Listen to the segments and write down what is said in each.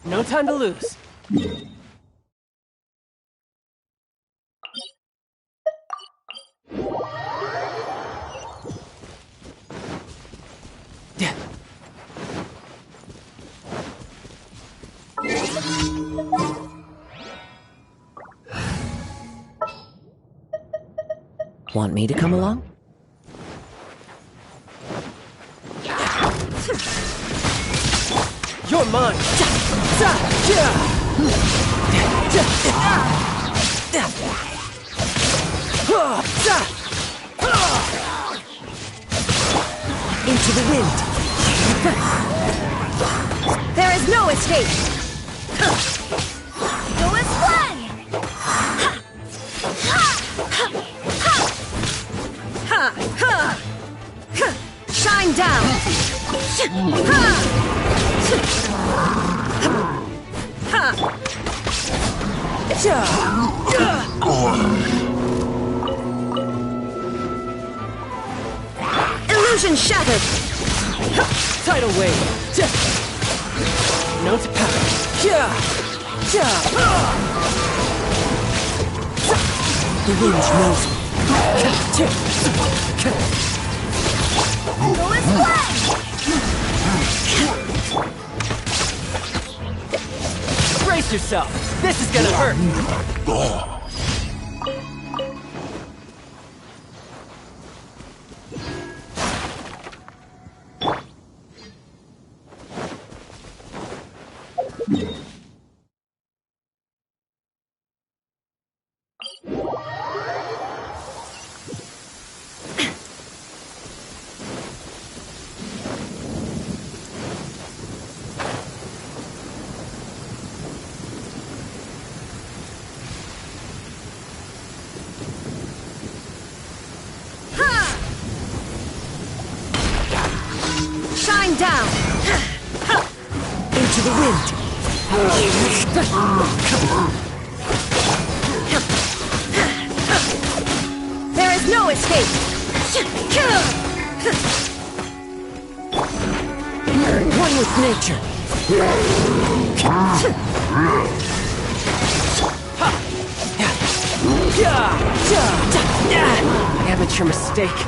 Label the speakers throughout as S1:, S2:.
S1: No time to lose.
S2: Want me to come along?
S1: You're mine!
S2: Into the wind!
S3: There is no escape! Go as one! Shine down! Illusion shattered!
S1: Tidal wave! No to power!
S2: The wind knows me.
S3: Go as one!
S1: Brace yourself! This is gonna hurt!
S3: Shine down!
S2: Into the wind!
S3: There is no escape!
S2: One with nature!
S1: Amateur mistake.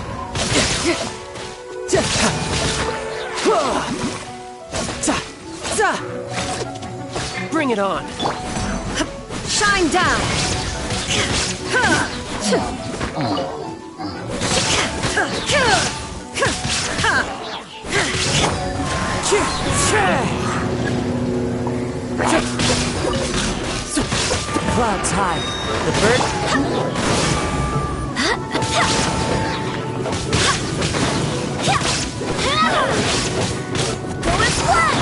S1: Bring it on.
S3: Shine down!
S2: Clouds high.
S1: The bird.
S3: Go as one!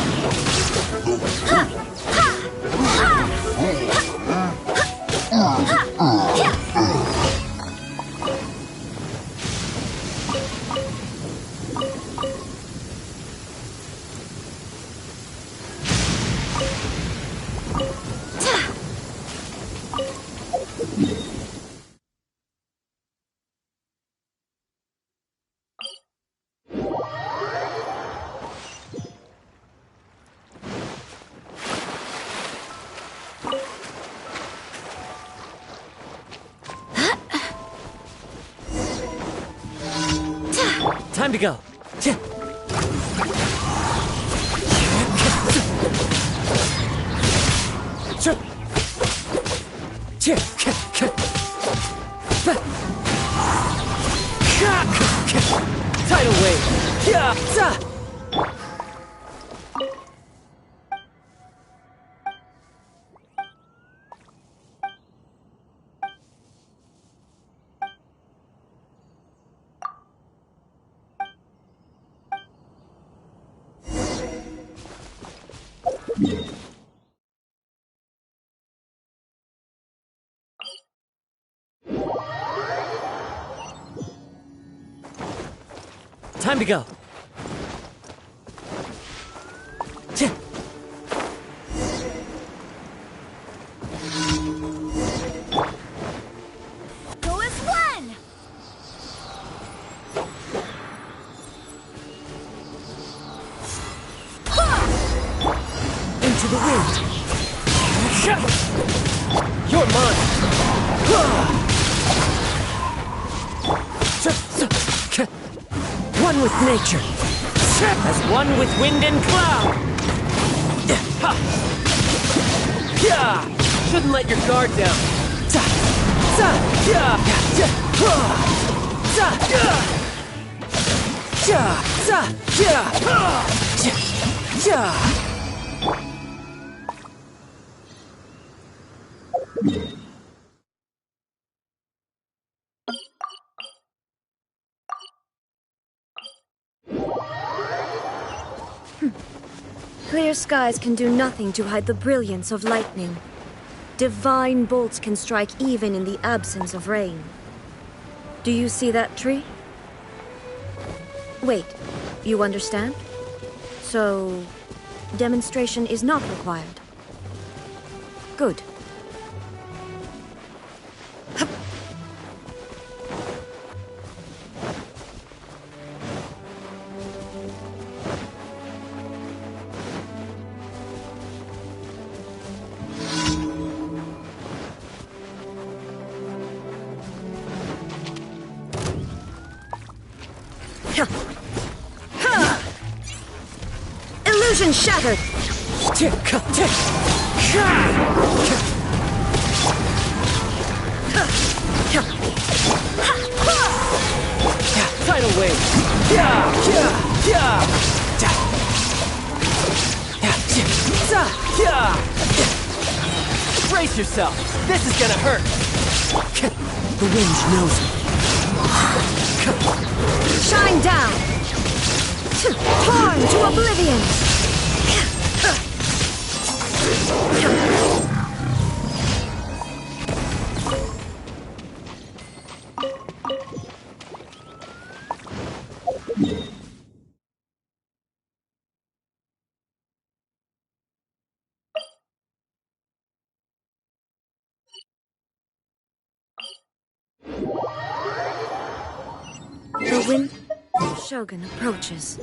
S1: Time to go. Tidal wave. Time to go.
S3: Go as one!
S2: Into Into the wind.
S1: You're mine.
S2: One with nature.
S1: As one with wind and cloud. Shouldn't let your guard down.
S3: Clear skies can do nothing to hide the brilliance of lightning. Divine bolts can strike even in the absence of rain. Do you see that tree? Wait, you understand? So, demonstration is not required. Good. Illusion shattered!
S1: Tidal wave. Brace yourself. This is gonna hurt.
S2: The wind knows me.
S3: Shine down! Torn to oblivion! The wind Shogun approaches.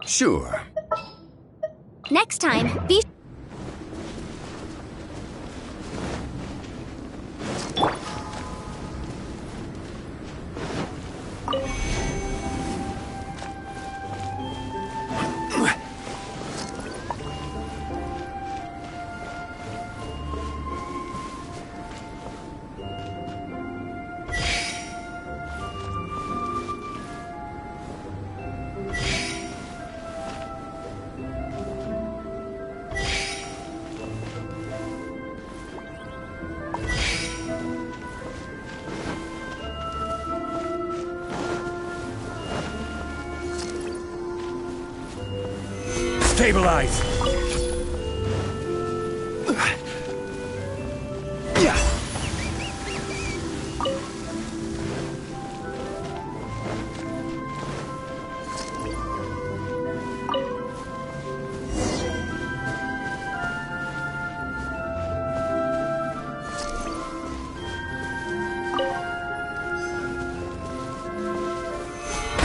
S4: Sure.
S3: Next time, be
S4: Stabilize!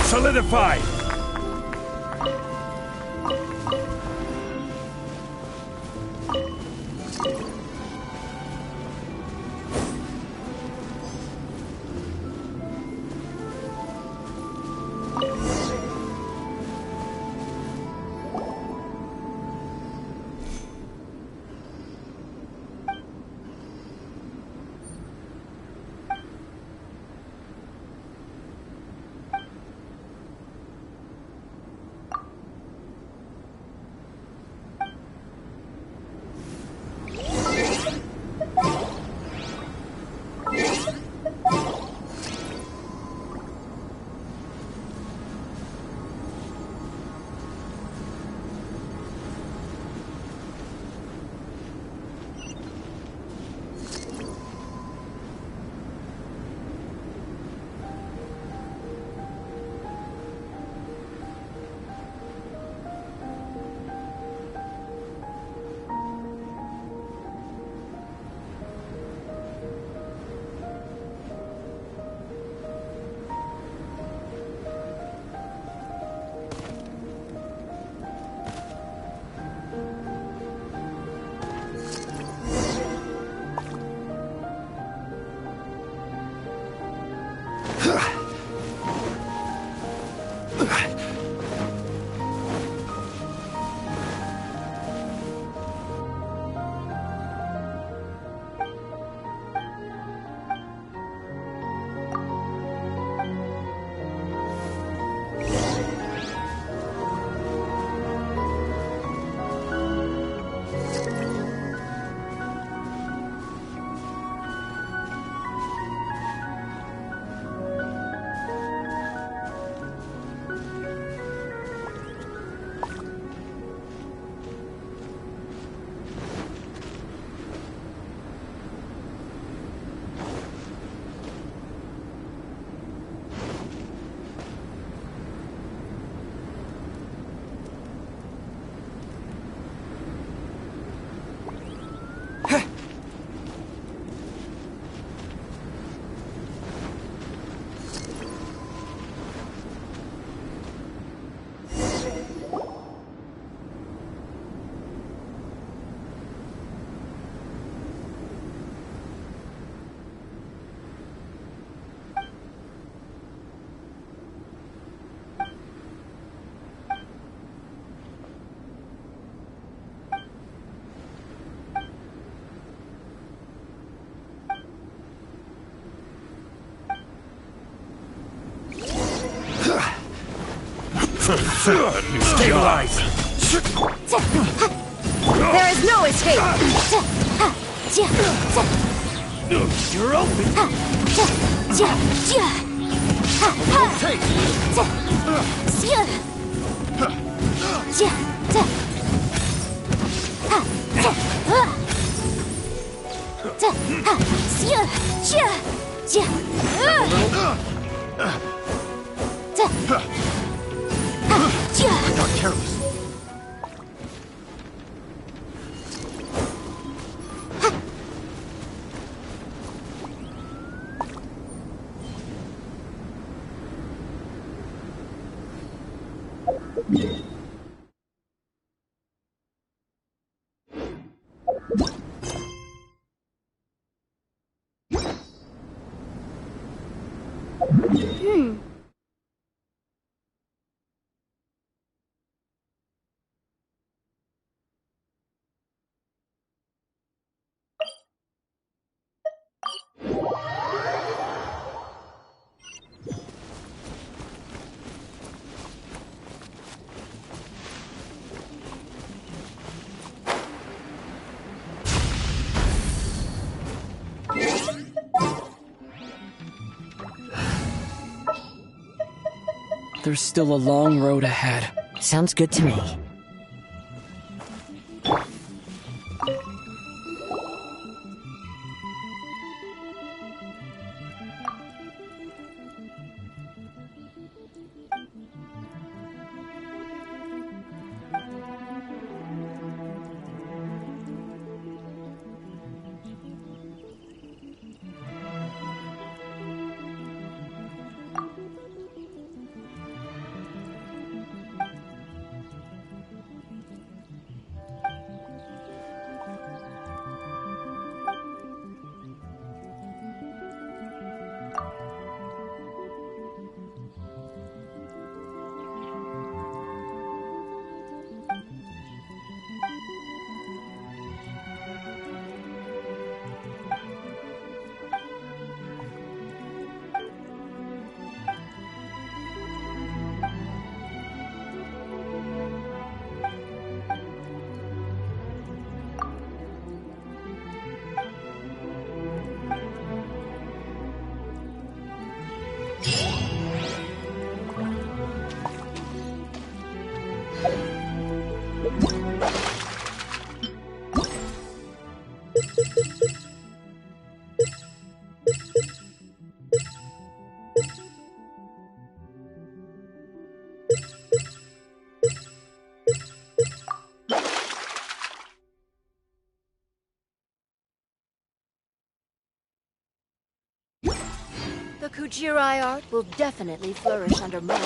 S4: Solidify! Stabilize!
S3: There is no escape!
S1: You're open!
S4: Take! I got careless.
S2: There's still a long road ahead.
S5: Sounds good to me.
S3: The Kujirai art will definitely flourish under mine.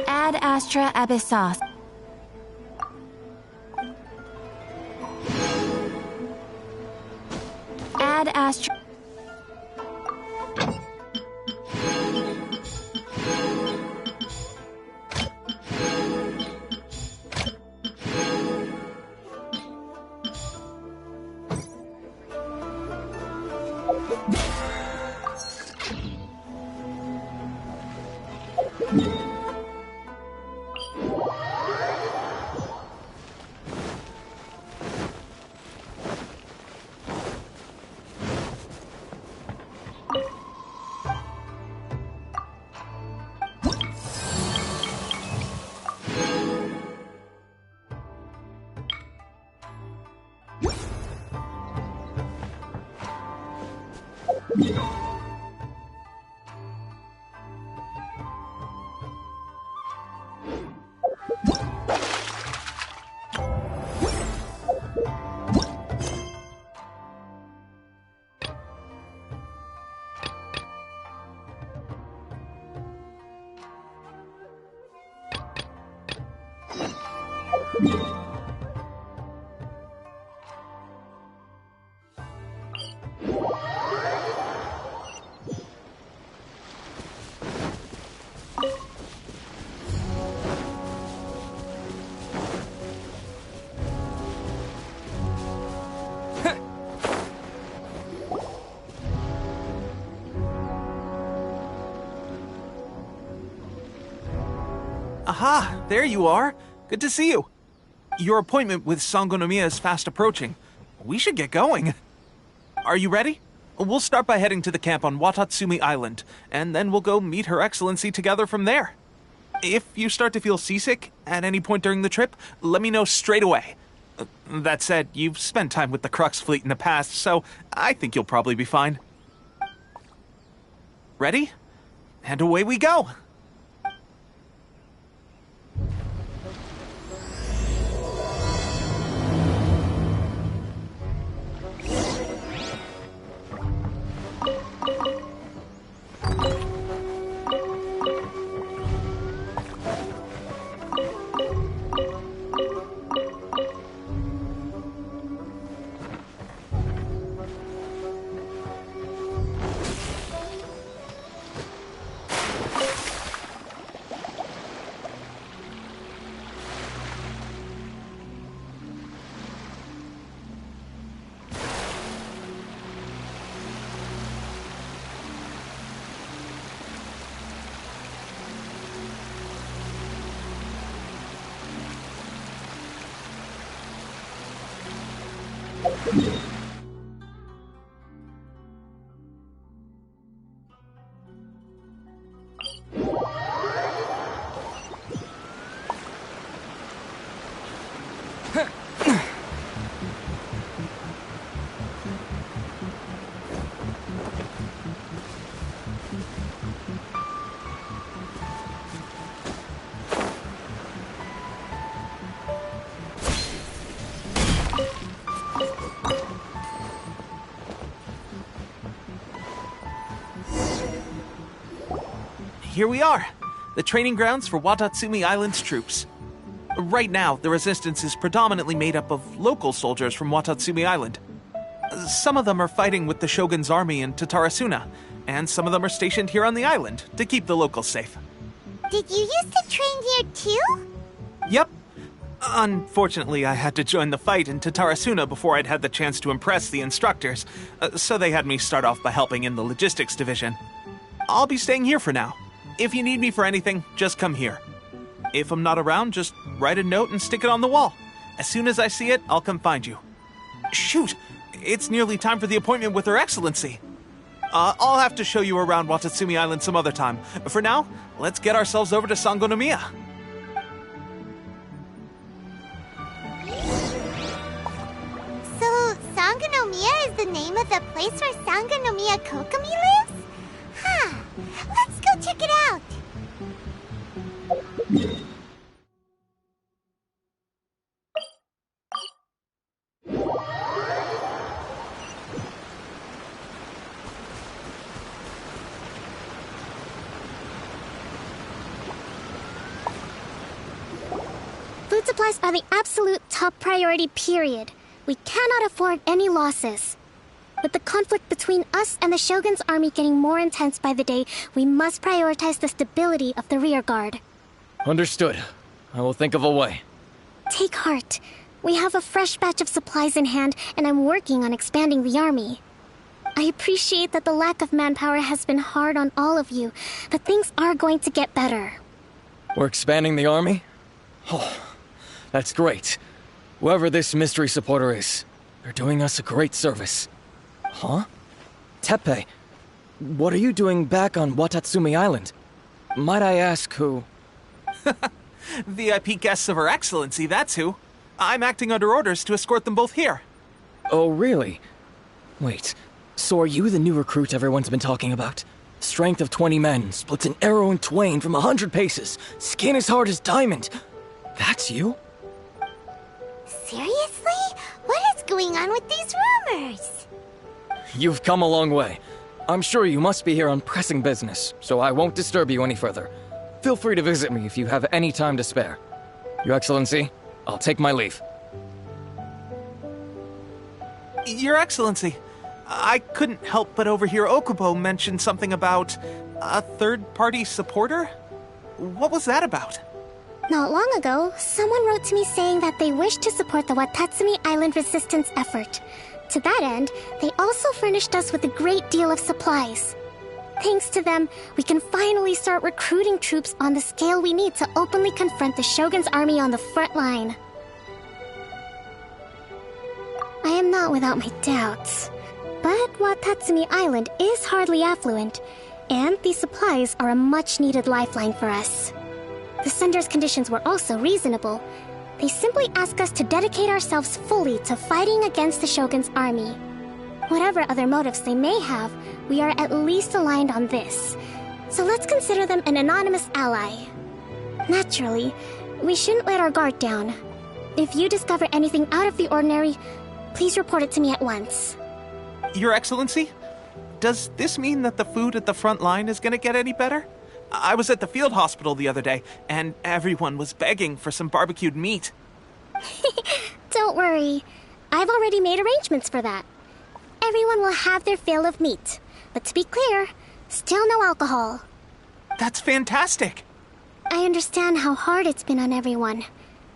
S6: Ad Astra Abyssos. Ad Astra.
S5: Aha, there you are. Good to see you. Your appointment with Sangonomiya is fast approaching. We should get going. Are you ready? We'll start by heading to the camp on Watatsumi Island, and then we'll go meet Her Excellency together from there. If you start to feel seasick at any point during the trip, let me know straight away. That said, you've spent time with the Crux fleet in the past, so I think you'll probably be fine. Ready? And away we go! Here we are, the training grounds for Watatsumi Island's troops. Right now, the resistance is predominantly made up of local soldiers from Watatsumi Island. Some of them are fighting with the Shogun's army in Tatarasuna, and some of them are stationed here on the island to keep the locals safe.
S7: Did you used to train here too?
S5: Yep. Unfortunately, I had to join the fight in Tatarasuna before I'd had the chance to impress the instructors, so they had me start off by helping in the logistics division. I'll be staying here for now. If you need me for anything, just come here. If I'm not around, just write a note and stick it on the wall. As soon as I see it, I'll come find you. Shoot! It's nearly time for the appointment with Her Excellency. I'll have to show you around Watatsumi Island some other time. But for now, let's get ourselves over to Sangonomiya.
S7: So, Sangonomiya is the name of the place where Sangonomiya Kokomi lives? Huh. Let's go check it out.
S8: Food supplies are the absolute top priority, period. We cannot afford any losses. With the conflict between us and the Shogun's army getting more intense by the day, we must prioritize the stability of the rear guard.
S2: Understood. I will think of a way.
S8: Take heart. We have a fresh batch of supplies in hand, and I'm working on expanding the army. I appreciate that the lack of manpower has been hard on all of you, but things are going to get better.
S2: We're expanding the army? Oh, that's great. Whoever this mystery supporter is, they're doing us a great service. Huh? Teppei, what are you doing back on Watatsumi Island? Might I ask who?
S5: VIP guests of Her Excellency, that's who. I'm acting under orders to escort them both here.
S2: Oh, really? Wait, so are you the new recruit everyone's been talking about? Strength of 20 men, splits an arrow in twain from 100 paces, skin as hard as diamond. That's you?
S7: Seriously? What is going on with these rumors?
S2: You've come a long way. I'm sure you must be here on pressing business, so I won't disturb you any further. Feel free to visit me if you have any time to spare. Your Excellency, I'll take my leave.
S5: Your Excellency, I couldn't help but overhear Okubo mention something about a third-party supporter? What was that about?
S8: Not long ago, someone wrote to me saying that they wish to support the Watatsumi Island resistance effort. To that end, they also furnished us with a great deal of supplies. Thanks to them, we can finally start recruiting troops on the scale we need to openly confront the Shogun's army on the front line. I am not without my doubts, but Watatsumi Island is hardly affluent, and these supplies are a much-needed lifeline for us. The sender's conditions were also reasonable. They simply ask us to dedicate ourselves fully to fighting against the Shogun's army. Whatever other motives they may have, we are at least aligned on this. So let's consider them an anonymous ally. Naturally, we shouldn't let our guard down. If you discover anything out of the ordinary, please report it to me at once.
S5: Your Excellency? Does this mean that the food at the front line is gonna get any better? I was at the field hospital the other day, and everyone was begging for some barbecued meat.
S8: Don't worry. I've already made arrangements for that. Everyone will have their fill of meat. But to be clear, still no alcohol.
S5: That's fantastic!
S8: I understand how hard it's been on everyone.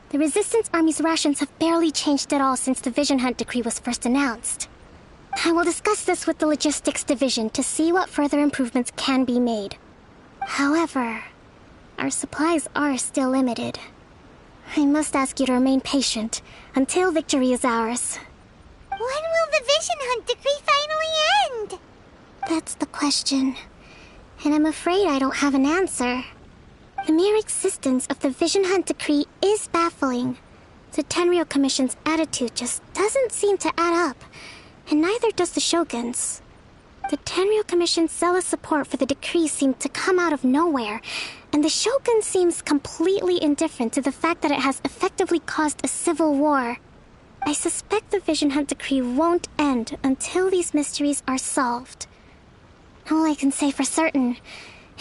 S8: The Resistance Army's rations have barely changed at all since the Vision Hunt decree was first announced. I will discuss this with the Logistics Division to see what further improvements can be made. However, our supplies are still limited. I must ask you to remain patient until victory is ours.
S7: When will the Vision Hunt decree finally end?
S8: That's the question. And I'm afraid I don't have an answer. The mere existence of the Vision Hunt decree is baffling. The Tenryou Commission's attitude just doesn't seem to add up, and neither does the Shogun's. The Tenryou Commission's zealous support for the decree seemed to come out of nowhere, and the Shogun seems completely indifferent to the fact that it has effectively caused a civil war. I suspect the Vision Hunt decree won't end until these mysteries are solved. All I can say for certain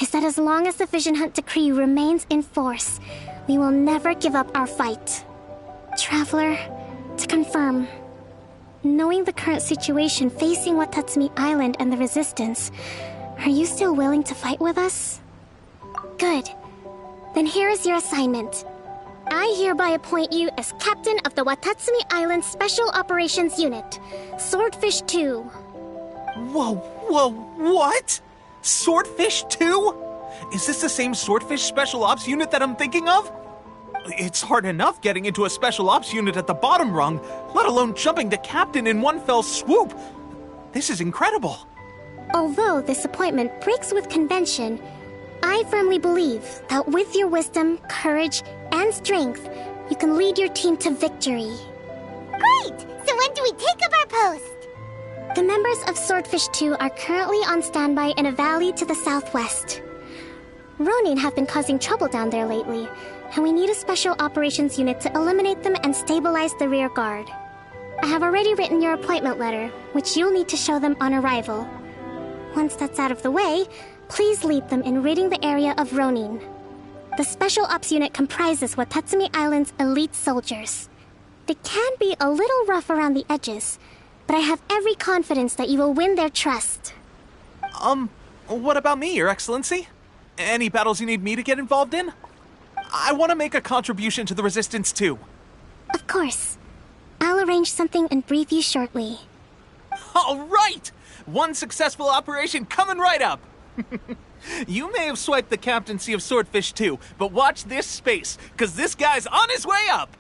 S8: is that as long as the Vision Hunt decree remains in force, we will never give up our fight. Traveler, to confirm, knowing the current situation facing Watatsumi Island and the Resistance, are you still willing to fight with us? Good. Then here is your assignment. I hereby appoint you as captain of the Watatsumi Island Special Operations Unit, Swordfish 2.
S5: Whoa, what? Swordfish 2? Is this the same Swordfish Special Ops unit that I'm thinking of? It's hard enough getting into a Special Ops unit at the bottom rung, let alone jumping to captain in one fell swoop. This is incredible.
S8: Although this appointment breaks with convention, I firmly believe that with your wisdom, courage, and strength, you can lead your team to victory.
S7: Great! So when do we take up our post?
S8: The members of Swordfish 2 are currently on standby in a valley to the southwest. Ronin have been causing trouble down there lately, and we need a special operations unit to eliminate them and stabilize the rear guard. I have already written your appointment letter, which you'll need to show them on arrival. Once that's out of the way, please lead them in ridding the area of Ronin. The Special Ops unit comprises Watatsumi Island's elite soldiers. They can be a little rough around the edges, but I have every confidence that you will win their trust.
S5: What about me, Your Excellency? Any battles you need me to get involved in? I want to make a contribution to the Resistance too.
S8: Of course. I'll arrange something and brief you shortly.
S5: All right! One successful operation coming right up! You may have swiped the captaincy of Swordfish 2, but watch this space, because this guy's on his way up!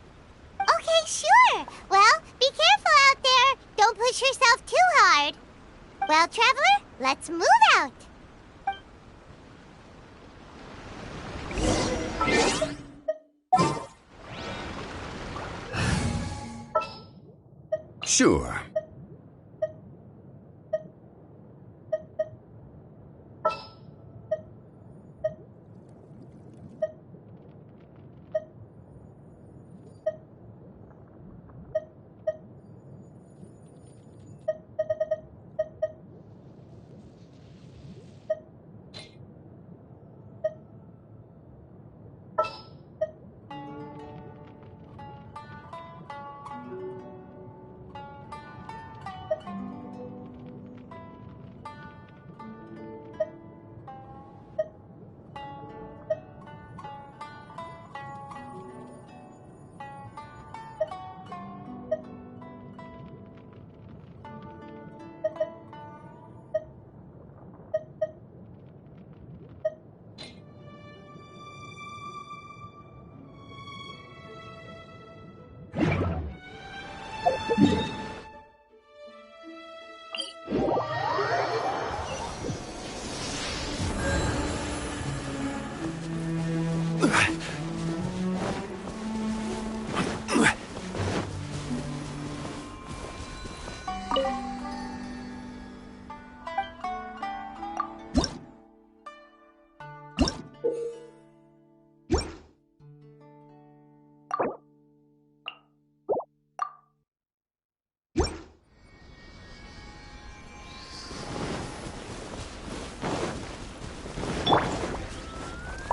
S7: Okay, sure. Well, be careful out there. Don't push yourself too hard. Well, Traveler, let's move out.
S4: Sure.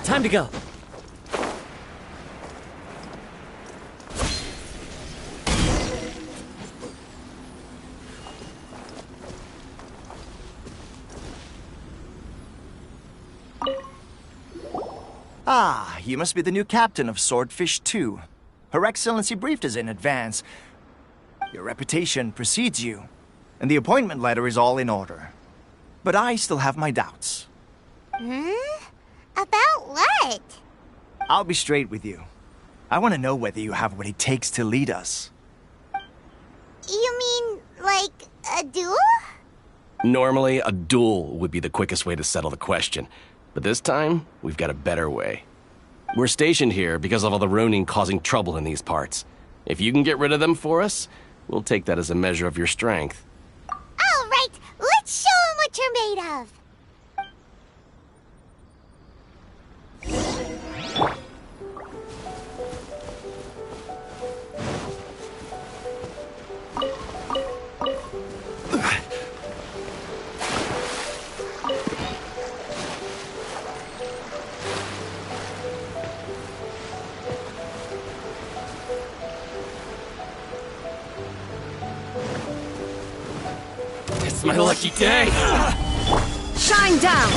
S1: Time to go.
S9: Ah, you must be the new captain of Swordfish 2. Her Excellency briefed us in advance. Your reputation precedes you, and the appointment letter is all in order. But I still have my doubts.
S7: About what?
S9: I'll be straight with you. I want to know whether you have what it takes to lead us.
S7: You mean, like, a duel?
S10: Normally, a duel would be the quickest way to settle the question. But this time, we've got a better way. We're stationed here because of all the Ronin causing trouble in these parts. If you can get rid of them for us, we'll take that as a measure of your strength.
S7: All right, let's show 'em what you're made of.
S2: It's my lucky day!
S3: Shine down!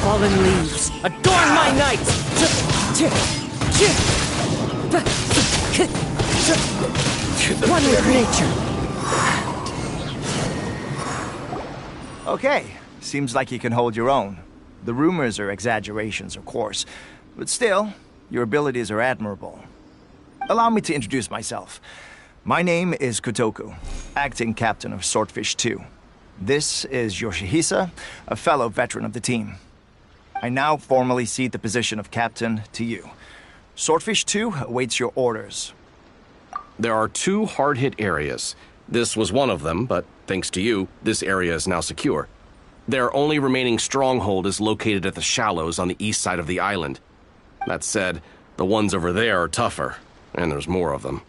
S1: Fallen leaves, adorn my night! One with nature.
S9: Okay, seems like you can hold your own. The rumors are exaggerations, of course, but still, your abilities are admirable. Allow me to introduce myself. My name is Kotoku, acting captain of Swordfish 2. This is Yoshihisa, a fellow veteran of the team. I now formally cede the position of captain to you. Swordfish 2 awaits your orders.
S10: There are 2 hard-hit areas. This was one of them, but thanks to you, this area is now secure. Their only remaining stronghold is located at the shallows on the east side of the island. That said, the ones over there are tougher, and there's more of them.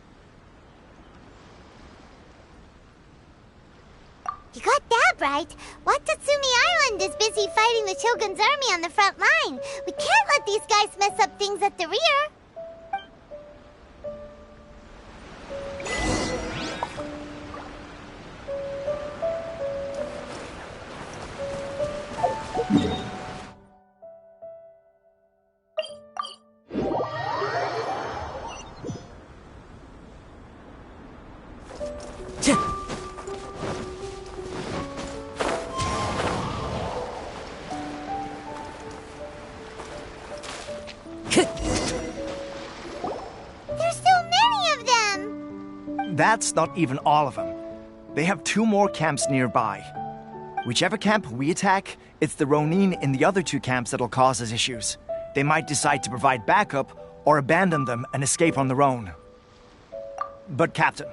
S7: You got that right. Watatsumi Island is busy fighting the Shogun's army on the front line. We can't let these guys mess up things at the rear. There's so many of them!
S9: That's not even all of them. They have 2 more camps nearby. Whichever camp we attack, it's the Ronin in the other 2 camps that'll cause us issues. They might decide to provide backup or abandon them and escape on their own. But Captain,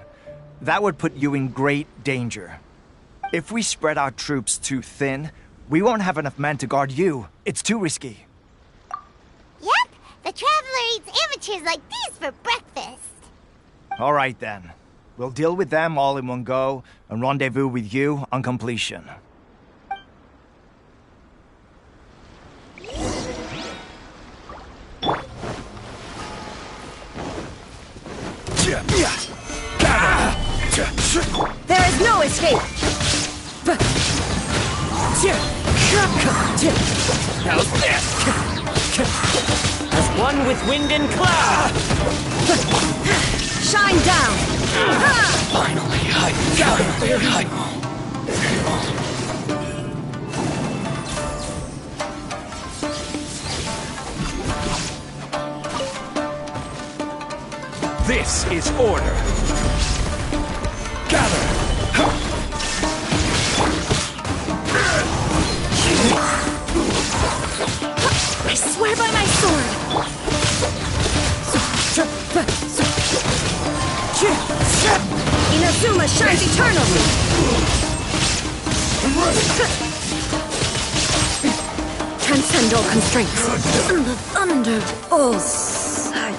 S9: that would put you in great danger. If we spread our troops too thin, we won't have enough men to guard you. It's too risky.
S7: Yep, the Traveler eats amateurs like these for breakfast.
S9: All right then. We'll deal with them all in one go and rendezvous with you on completion.
S3: There is no escape!
S1: How's this? As one with wind and cloud!
S3: Shine down!
S2: Finally,
S4: This is order. Gather!
S3: I swear by my sword! Inazuma shines eternally! Transcend all constraints. Under all sight.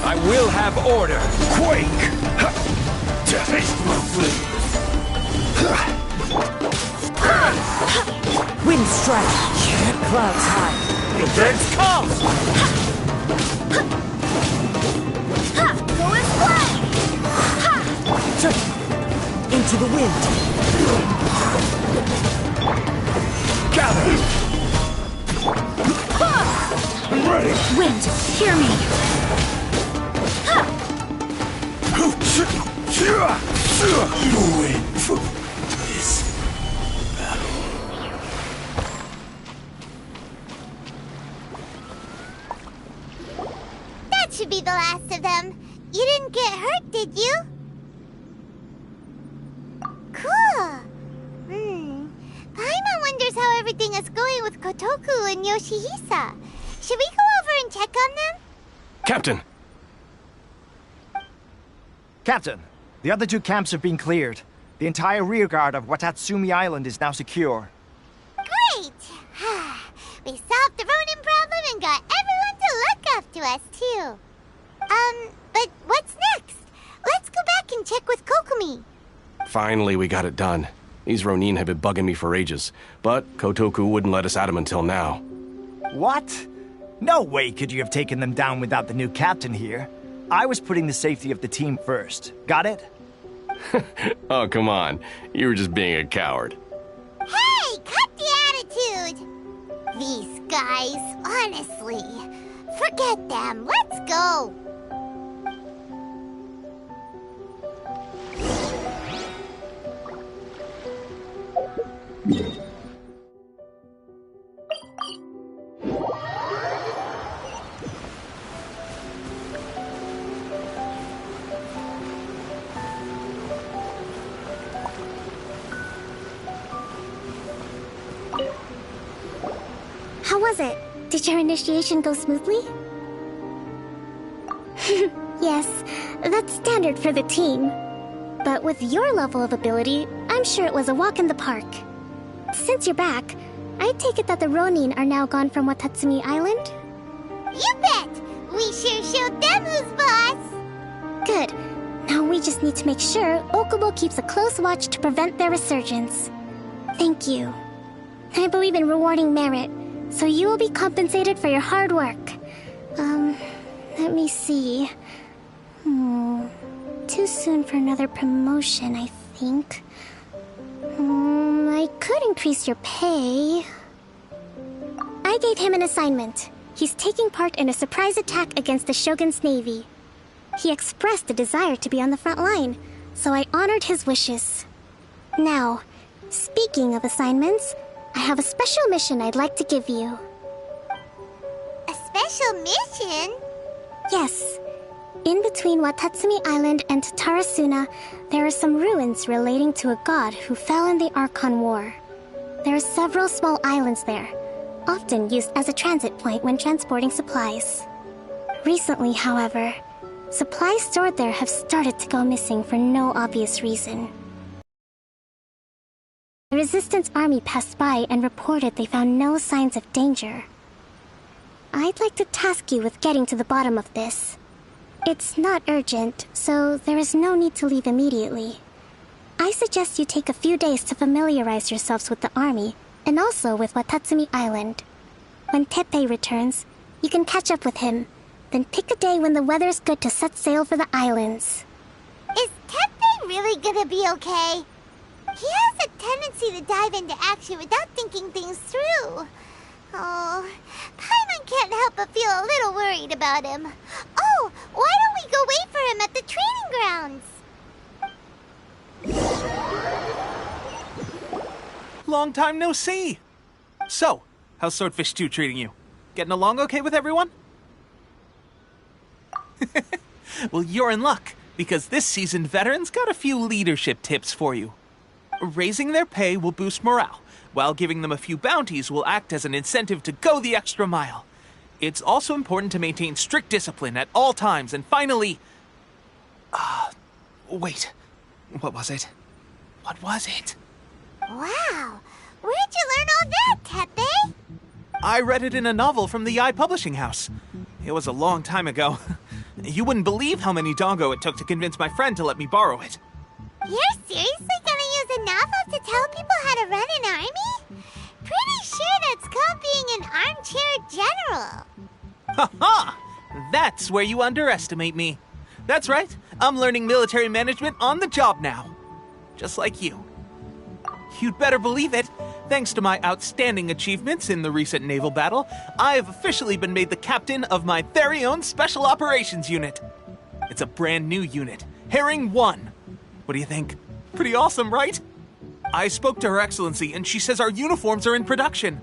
S4: I will have order. Quake!
S1: Wind strike. Clouds high. Events come!
S7: Go and fly!
S1: Into the wind.
S4: Gather! I'm ready!
S3: Wind, hear me!
S4: You win this battle.
S7: That should be the last of them. You didn't get hurt, did you? Cool. Paimon wonders how everything is going with Kotoku and Yoshihisa. Should we go over and check on them?
S10: Captain!
S9: Captain, the other two camps have been cleared. The entire rearguard of Watatsumi Island is now secure.
S7: Great! We solved the Ronin problem and got everyone to look after us, too. But what's next? Let's go back and check with Kokumi.
S10: Finally, we got it done. These Ronin have been bugging me for ages, but Kotoku wouldn't let us at them until now.
S9: What? No way could you have taken them down without the new captain here. I was putting the safety of the team first. Got it?
S10: Oh, come on. You were just being a coward.
S7: Hey, cut the attitude! These guys, honestly. Forget them. Let's go.
S8: How was it? Did your initiation go smoothly? Yes, that's standard for the team. But with your level of ability, I'm sure it was a walk in the park. Since you're back, I take it that the Ronin are now gone from Watatsumi Island?
S7: You bet! We sure showed them who's boss!
S8: Good. Now we just need to make sure Okubo keeps a close watch to prevent their resurgence. Thank you. I believe in rewarding merit, so you will be compensated for your hard work. Let me see. Too soon for another promotion, I think. I could increase your pay. I gave him an assignment. He's taking part in a surprise attack against the Shogun's navy. He expressed a desire to be on the front line, so I honored his wishes. Now, speaking of assignments, I have a special mission I'd like to give you.
S7: A special mission?
S8: Yes. In between Watatsumi Island and Tarasuna, there are some ruins relating to a god who fell in the Archon War. There are several small islands there, often used as a transit point when transporting supplies. Recently, however, supplies stored there have started to go missing for no obvious reason. The Resistance Army passed by and reported they found no signs of danger. I'd like to task you with getting to the bottom of this. It's not urgent, so there is no need to leave immediately. I suggest you take a few days to familiarize yourselves with the army, and also with Watatsumi Island. When Teppei returns, you can catch up with him, then pick a day when the weather's good to set sail for the islands.
S7: Is Teppei really gonna be okay? He has a tendency to dive into action without thinking things through. Oh, Paimon can't help but feel a little worried about him. Oh, why don't we go wait for him at the training grounds?
S5: Long time no see. So, How's Swordfish 2 treating you? Getting along okay with everyone? Well, you're in luck, because this seasoned veteran's got a few leadership tips for you. Raising their pay will boost morale, while giving them a few bounties will act as an incentive to go the extra mile. It's also important to maintain strict discipline at all times, and finally... wait. What was it? What was it?
S7: Wow! Where'd you learn all that, Tepe?
S5: I read it in a novel from the Publishing House. It was a long time ago. You wouldn't believe how many dongo it took to convince my friend to let me borrow it.
S7: You're seriously gonna use a novel to tell people how to run an army? Pretty sure that's called being an armchair general.
S5: Ha ha! That's where you underestimate me. That's right, I'm learning military management on the job now. Just like you. You'd better believe it. Thanks to my outstanding achievements in the recent naval battle, I have officially been made the captain of my very own Special Operations Unit. It's a brand new unit, Herring 1. What do you think? Pretty awesome, right? I spoke to Her Excellency, and she says our uniforms are in production.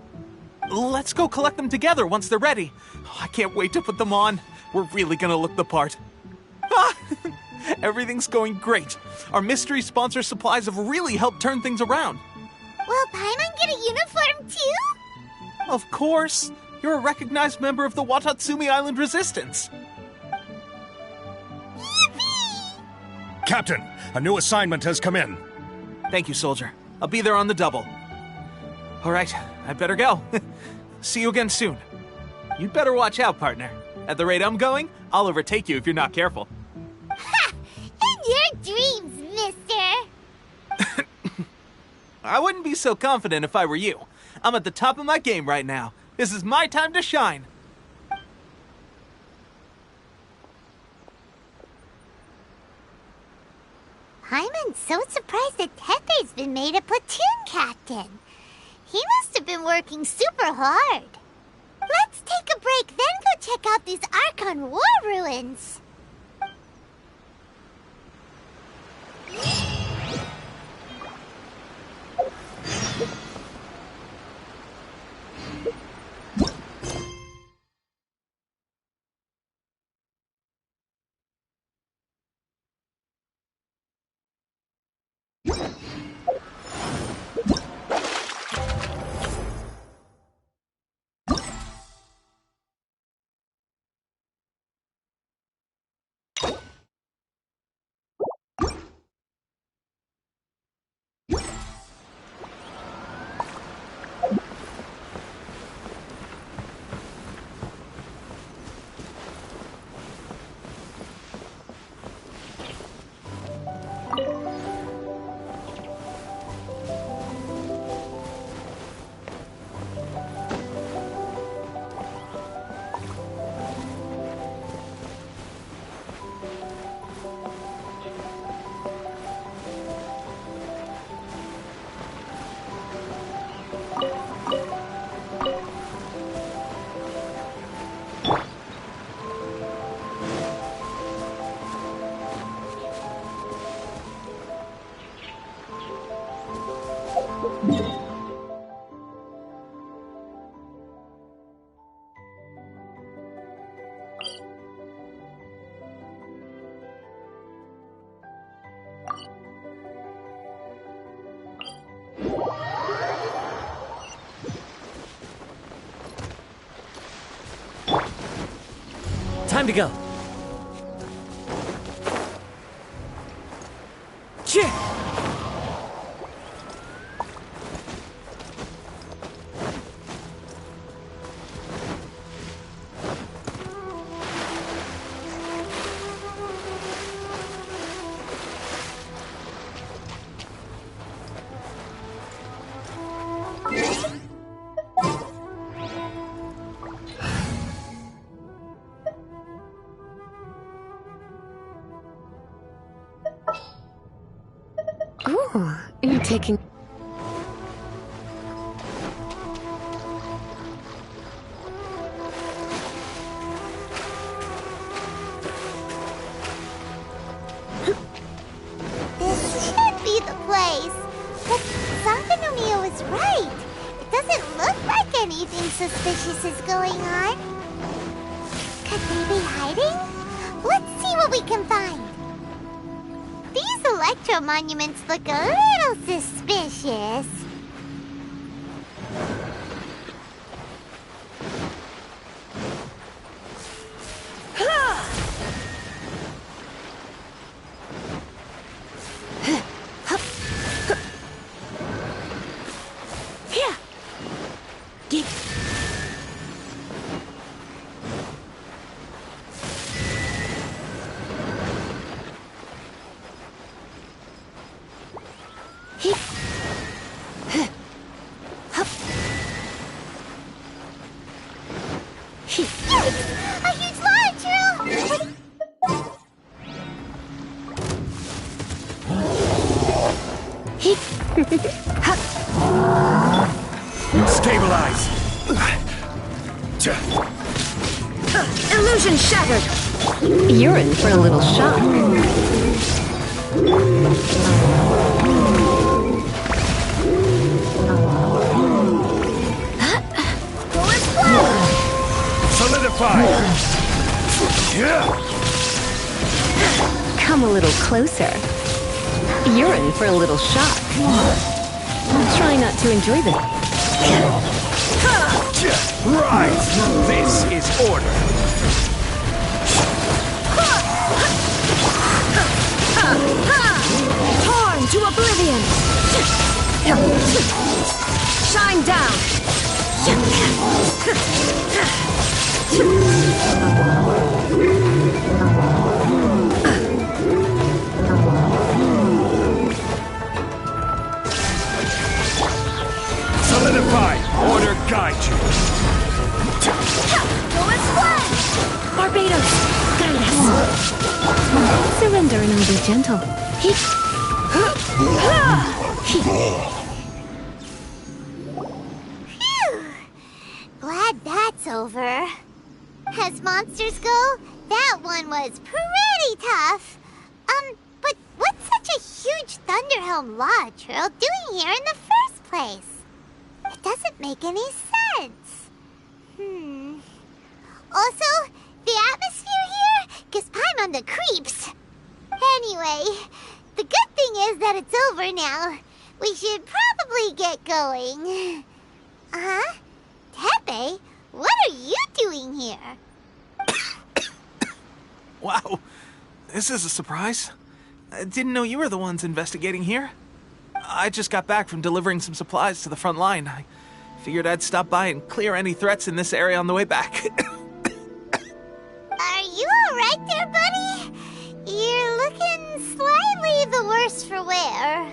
S5: Let's go collect them together once they're ready. Oh, I can't wait to put them on. We're really gonna look the part. Ah! Everything's going great. Our mystery sponsor supplies have really helped turn things around.
S7: Will Paimon get a uniform too?
S5: Of course. You're a recognized member of the Watatsumi Island Resistance.
S7: Yippee!
S4: Captain, a new assignment has come in.
S5: Thank you, soldier. I'll be there on the double. All right, I'd better go. See you again soon. You'd better watch out, partner. At the rate I'm going, I'll overtake you if you're not careful.
S7: Ha! In your dreams, mister!
S5: I wouldn't be so confident if I were you. I'm at the top of my game right now. This is my time to shine.
S7: Paimon's so surprised that Tepe's been made a platoon captain. He must have been working super hard. Let's take a break, then go check out these Archon War ruins.
S1: Time to go. Chih!
S3: Ooh, you're taking...
S7: This should be the place. But Sankanomiya was right. It doesn't look like anything suspicious is going on. Could they be hiding? Let's see what we can find. These electro monuments look a little suspicious.
S4: Stabilize!
S3: Illusion shattered!
S11: You're in for a little shock.
S4: Solidify!
S11: Come a little closer. You're in for a little shock. Try not to enjoy this.
S4: Right! This is order!
S3: Torn to oblivion! Shine down!
S4: Solidify! Order guide you!
S3: Go and fly! Barbados, guide us!
S11: Surrender and I'll be gentle.
S7: Phew! Glad that's over. As monsters go, that one was pretty tough. But what's such a huge Thunderhelm Lodge Earl doing here in the first place? It doesn't make any sense. Also, the atmosphere here gives Paimon the creeps. Anyway, the good thing is that it's over now. We should probably get going. Tepe, what are you doing here?
S5: Wow, this is a surprise. I didn't know you were the ones investigating here. I just got back from delivering some supplies to the front line. I figured I'd stop by and clear any threats in this area on the way back.
S7: Are you alright there, buddy? You're looking slightly the worse for wear.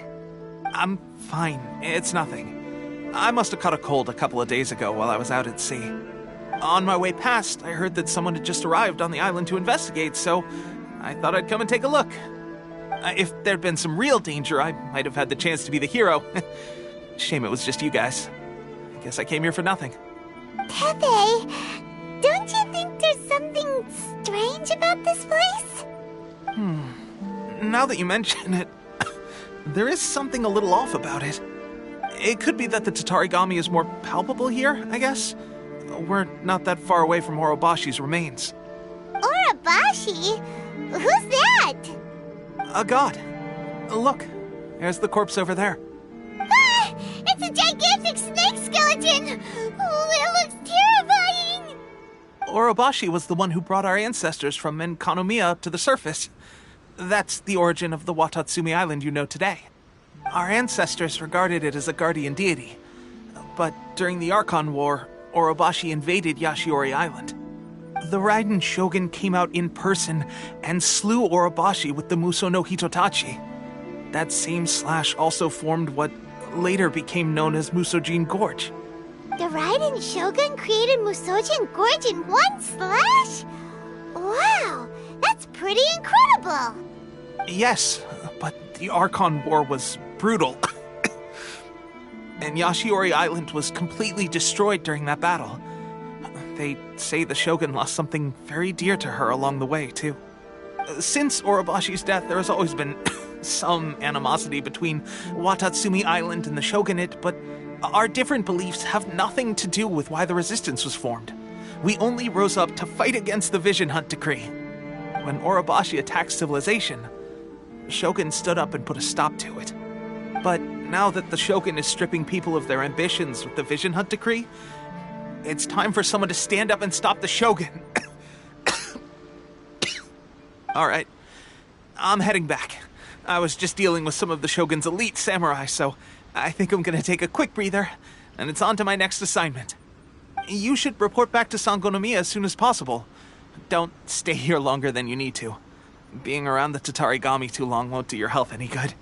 S5: I'm fine. It's nothing. I must have caught a cold a couple of days ago while I was out at sea. On my way past, I heard that someone had just arrived on the island to investigate, so I thought I'd come and take a look. If there'd been some real danger, I might have had the chance to be the hero. Shame it was just you guys. I guess I came here for nothing.
S7: Tepe, don't you think there's something strange about this place?
S5: Now that you mention it, there is something a little off about it. It could be that the Tatarigami is more palpable here, I guess. We're not that far away from Orobashi's remains.
S7: Orobashi? Who's that?
S5: A god. Look, there's the corpse over there.
S7: Ah! It's a gigantic snake skeleton! Oh, it looks terrifying!
S5: Orobashi was the one who brought our ancestors from Enkanomiya up to the surface. That's the origin of the Watatsumi Island you know today. Our ancestors regarded it as a guardian deity. But during the Archon War, Orobashi invaded Yashiori Island. The Raiden Shogun came out in person and slew Orobashi with the Muso no Hitotachi. That same slash also formed what later became known as Musojin Gorge.
S7: The Raiden Shogun created Musojin Gorge in one slash? Wow, that's pretty incredible!
S5: Yes, but the Archon War was brutal. And Yashiori Island was completely destroyed during that battle. They say the Shogun lost something very dear to her along the way, too. Since Orobashi's death, there has always been some animosity between Watatsumi Island and the Shogunate, but Our different beliefs have nothing to do with why the resistance was formed. We only rose up to fight against the Vision Hunt decree. When Orobashi attacked civilization, Shogun stood up and put a stop to it. But now that the Shogun is stripping people of their ambitions with the Vision Hunt decree, it's time for someone to stand up and stop the Shogun. Alright, I'm heading back. I was just dealing with some of the Shogun's elite samurai, so I think I'm gonna take a quick breather, and it's on to my next assignment. You should report back to Sangonomiya as soon as possible. Don't stay here longer than you need to. Being around the Tatarigami too long won't do your health any good.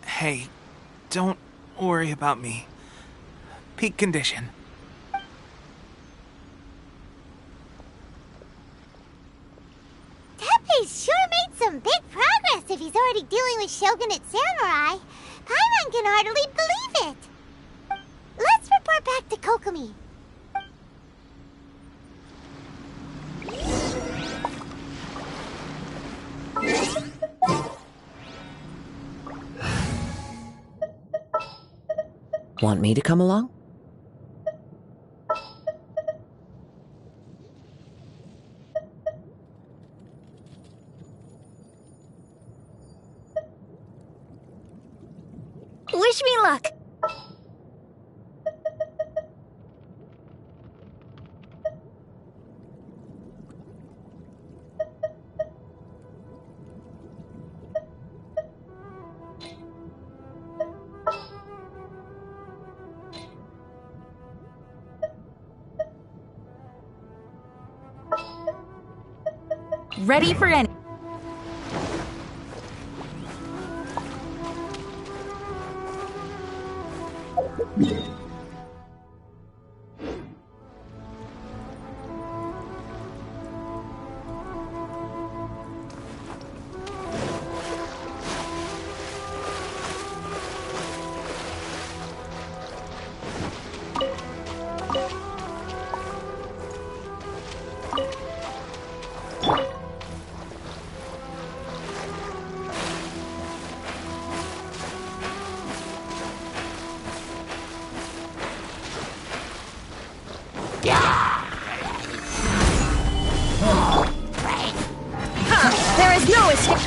S5: Hey, don't worry about me. Peak condition.
S7: Teppei's sure made some big progress if he's already dealing with Shogunate samurai. Paimon can hardly believe it. Let's report back to Kokomi.
S1: Want me to come along?
S3: Wish me luck!
S6: Ready for any.
S3: There is no escape!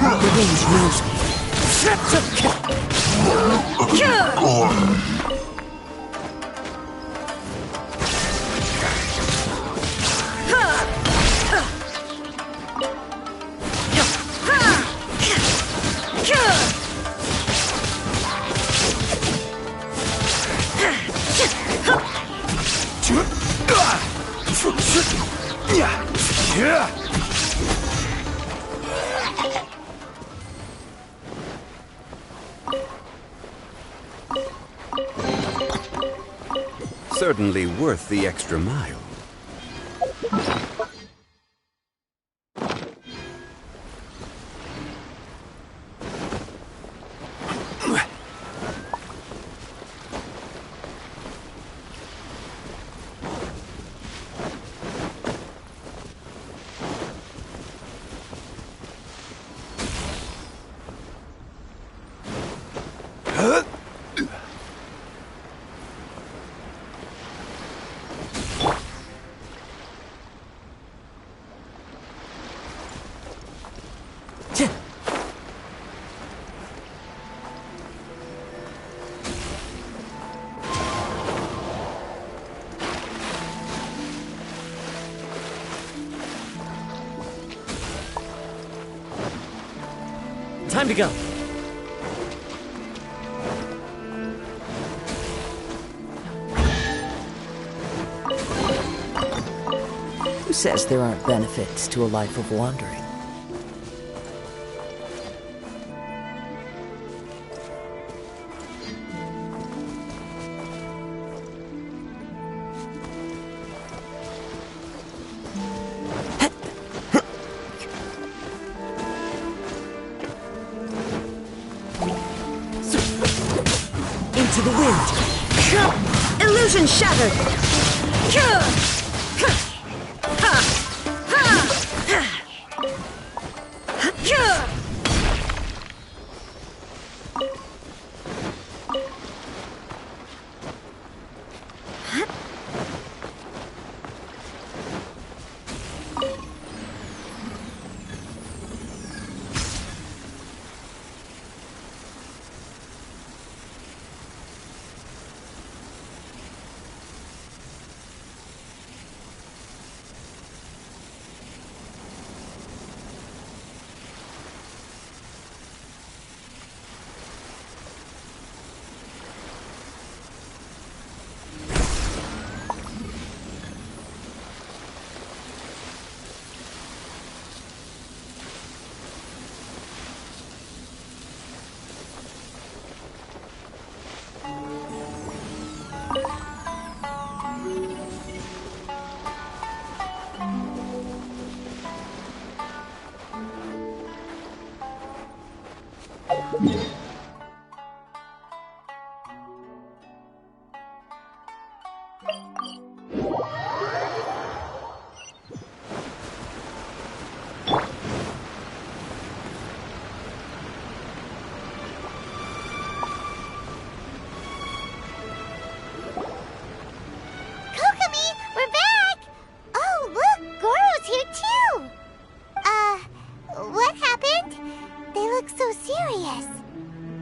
S1: The range knows me.
S12: Certainly worth the extra mile.
S1: Time to go. Who says there aren't benefits to a life of wandering? Into the wind.
S3: Illusion shattered!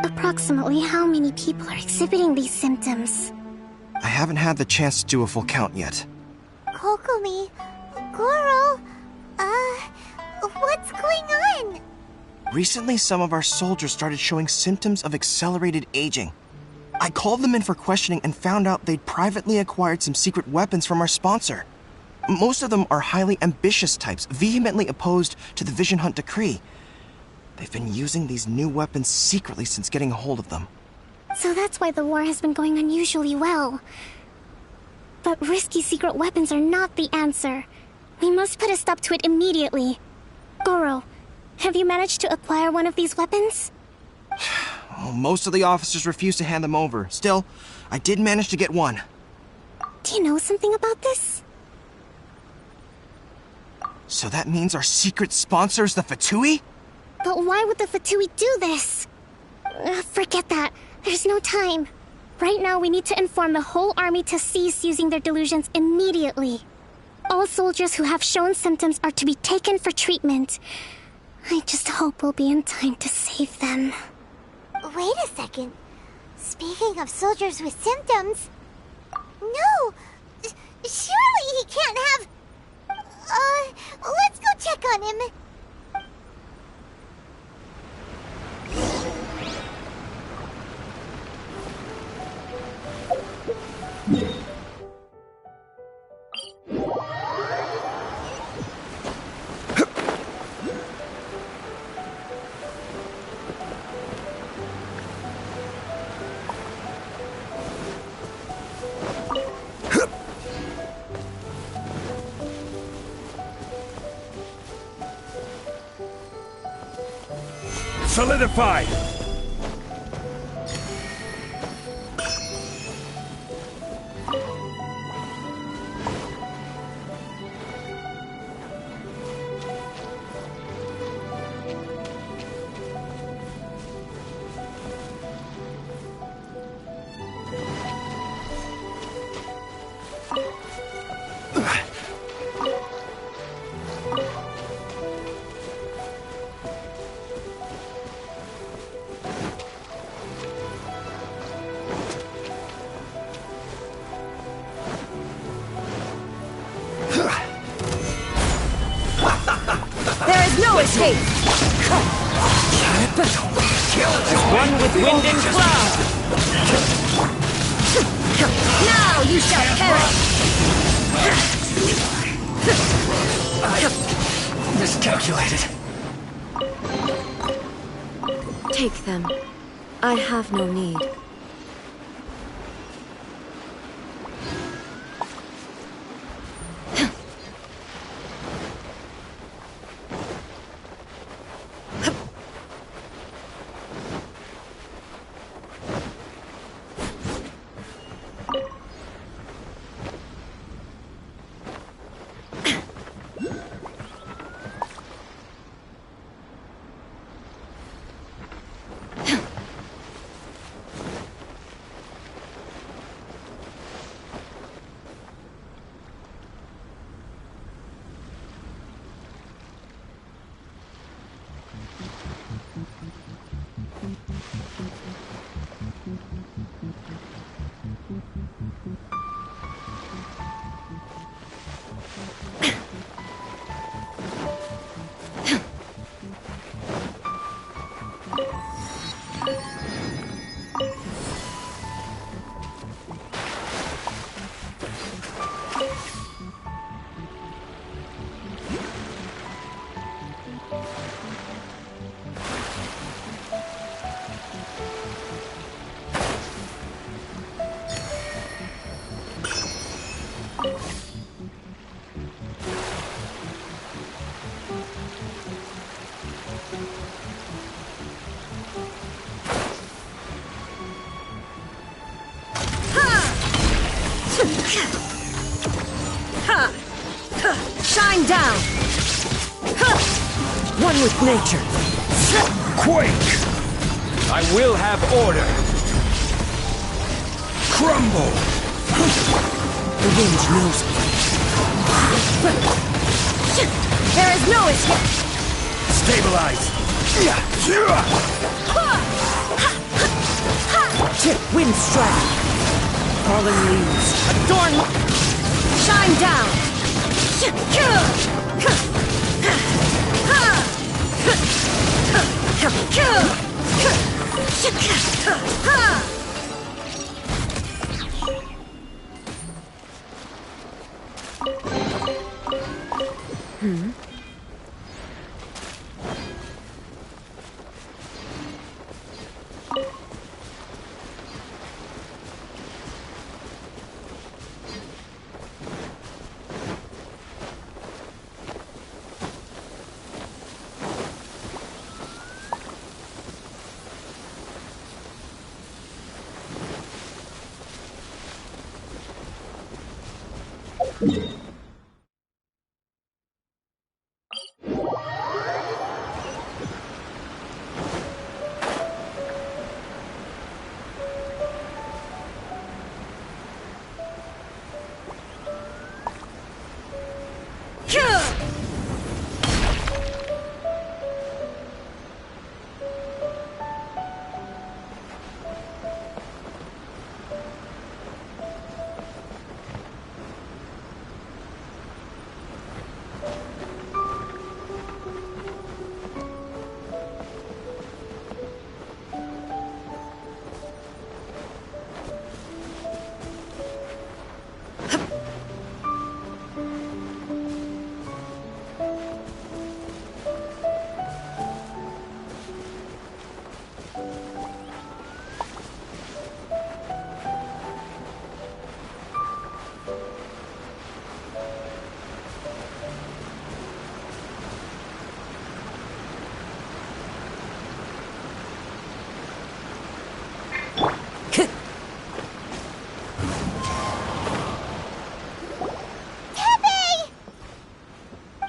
S8: Approximately how many people are exhibiting these symptoms?
S9: I haven't had the chance to do a full count yet.
S7: Kokomi, Goro, what's going on?
S9: Recently, some of our soldiers started showing symptoms of accelerated aging. I called them in for questioning and found out they'd privately acquired some secret weapons from our sponsor. Most of them are highly ambitious types, vehemently opposed to the Vision Hunt decree. They've been using these new weapons secretly since getting a hold of them.
S8: So that's why the war has been going unusually well. But risky secret weapons are not the answer. We must put a stop to it immediately. Goro, have you managed to acquire one of these weapons?
S9: Well, most of the officers refuse to hand them over. Still, I did manage to get one.
S8: Do you know something about this?
S9: So that means our secret sponsor is the Fatui?
S8: But why would the Fatui do this? Forget that. There's no time. Right now, we need to inform the whole army to cease using their delusions immediately. All soldiers who have shown symptoms are to be taken for treatment. I just hope we'll be in time to save them.
S7: Wait a second. Speaking of soldiers with symptoms... No! Surely he can't have... let's go check on him.
S4: Solidify!
S3: No escape!
S1: One with wind and cloud!
S3: Now you shall perish!
S2: I miscalculated.
S3: Take them. I have no need. Shine down!
S1: One with nature.
S4: Quake! I will have order. Crumble!
S1: The wind knows me.
S3: There is no escape!
S4: Stabilize!
S1: Wind strike. Fallen leaves.
S3: Adorn! Shine down!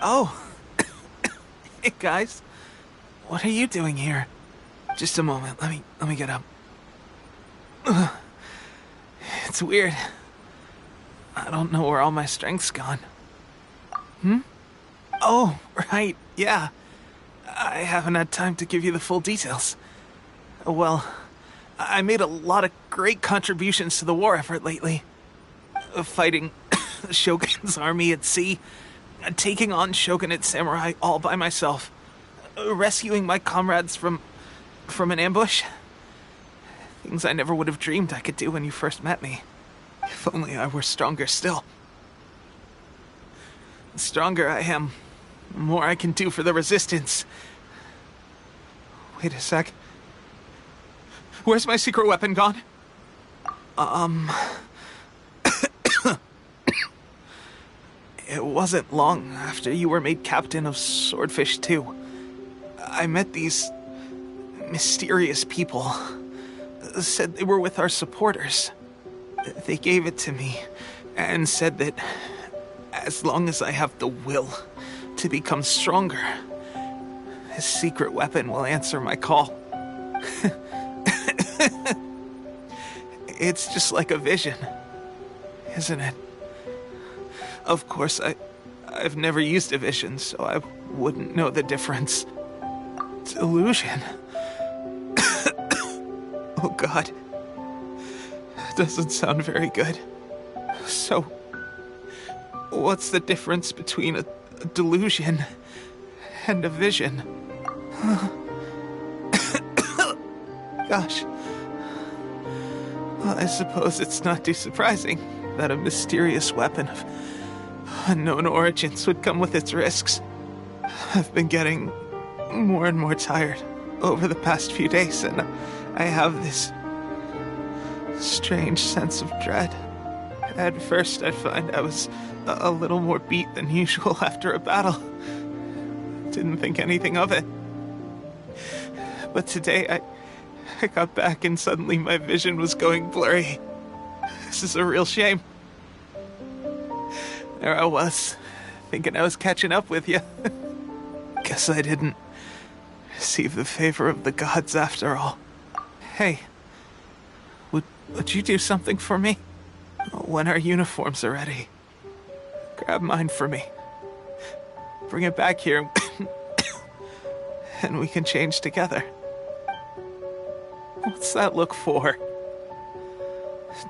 S5: Oh. Hey, guys. What are you doing here? Just a moment. Let me get up. Ugh. It's weird. I don't know where all my strength's gone. Oh, right. Yeah. I haven't had time to give you the full details. Well, I made a lot of great contributions to the war effort lately. Fighting the Shogun's army at sea, taking on Shogunate samurai all by myself, rescuing my comrades from an ambush. Things I never would have dreamed I could do when you first met me. If only I were stronger still. The stronger I am, the more I can do for the Resistance. Wait a sec. Where's my secret weapon gone? It wasn't long after you were made captain of Swordfish 2. I met these mysterious people. Said they were with our supporters. They gave it to me and said that as long as I have the will to become stronger, this secret weapon will answer my call. It's just like a vision, isn't it? Of course, I've never used a vision, so I wouldn't know the difference. Delusion. Oh God. Doesn't sound very good. So, what's the difference between a delusion and a vision? Gosh. Well, I suppose it's not too surprising that a mysterious weapon of unknown origins would come with its risks. I've been getting more and more tired over the past few days, and I have this strange sense of dread. At first, I'd find I was a little more beat than usual after a battle. Didn't think anything of it. But today, I got back and suddenly my vision was going blurry. This is a real shame. There I was, thinking I was catching up with you. Guess I didn't receive the favor of the gods after all. Hey, would you do something for me? When our uniforms are ready, grab mine for me. Bring it back here, and we can change together. What's that look for?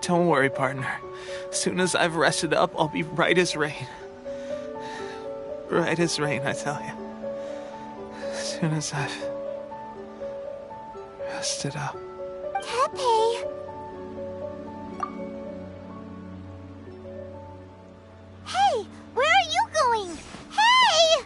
S5: Don't worry, partner. As soon as I've rested up, I'll be right as rain. Right as rain, I tell you. As soon as I've rested up.
S7: Tepe! Hey! Where are you going? Hey!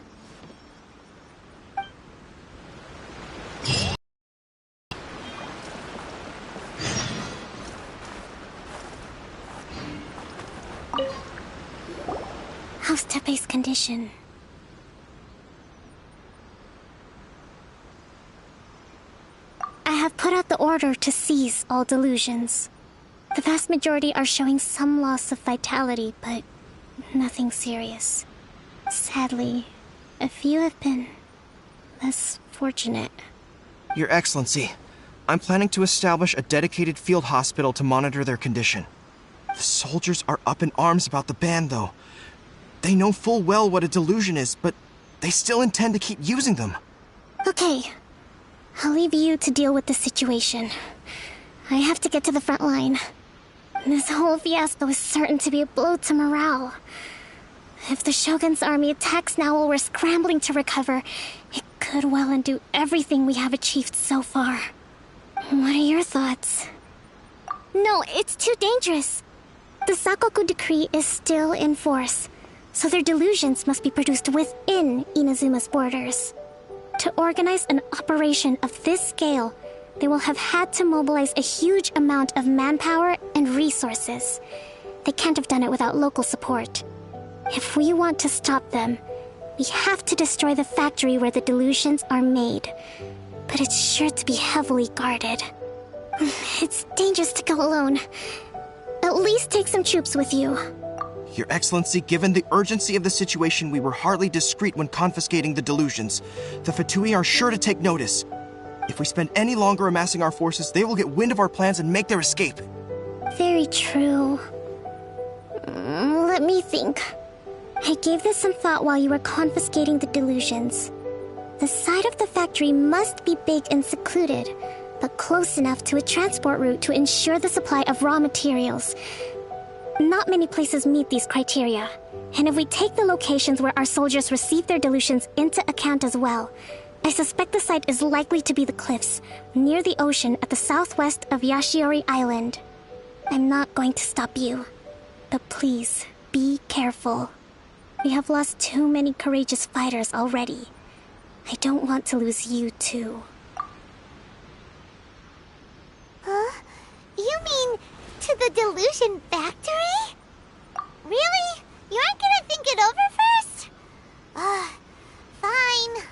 S8: How's Tepe's condition? I have put out the order to seize all delusions. The vast majority are showing some loss of vitality, but nothing serious. Sadly, a few have been less fortunate.
S13: Your Excellency, I'm planning to establish a dedicated field hospital to monitor their condition. The soldiers are up in arms about the ban, though. They know full well what a delusion is, but they still intend to keep using them.
S8: Okay. I'll leave you to deal with the situation. I have to get to the front line. This whole fiasco is certain to be a blow to morale. If the Shogun's army attacks now while we're scrambling to recover, it could well undo everything we have achieved so far. What are your thoughts? No, it's too dangerous. The Sakoku decree is still in force, so their delusions must be produced within Inazuma's borders. To organize an operation of this scale, they will have had to mobilize a huge amount of manpower and resources. They can't have done it without local support. If we want to stop them, we have to destroy the factory where the delusions are made. But it's sure to be heavily guarded. It's dangerous to go alone. At least take some troops with you.
S13: Your Excellency, given the urgency of the situation, we were hardly discreet when confiscating the delusions. The Fatui are sure to take notice. If we spend any longer amassing our forces, they will get wind of our plans and make their escape.
S8: Very true. Let me think. I gave this some thought while you were confiscating the delusions. The side of the factory must be big and secluded, but close enough to a transport route to ensure the supply of raw materials. Not many places meet these criteria, and if we take the locations where our soldiers receive their delusions into account as well, I suspect the site is likely to be the cliffs, near the ocean at the southwest of Yashiori Island. I'm not going to stop you, but please, be careful. We have lost too many courageous fighters already. I don't want to lose you too.
S7: Huh? You mean to the delusion factory? Really? You aren't gonna think it over first? Fine.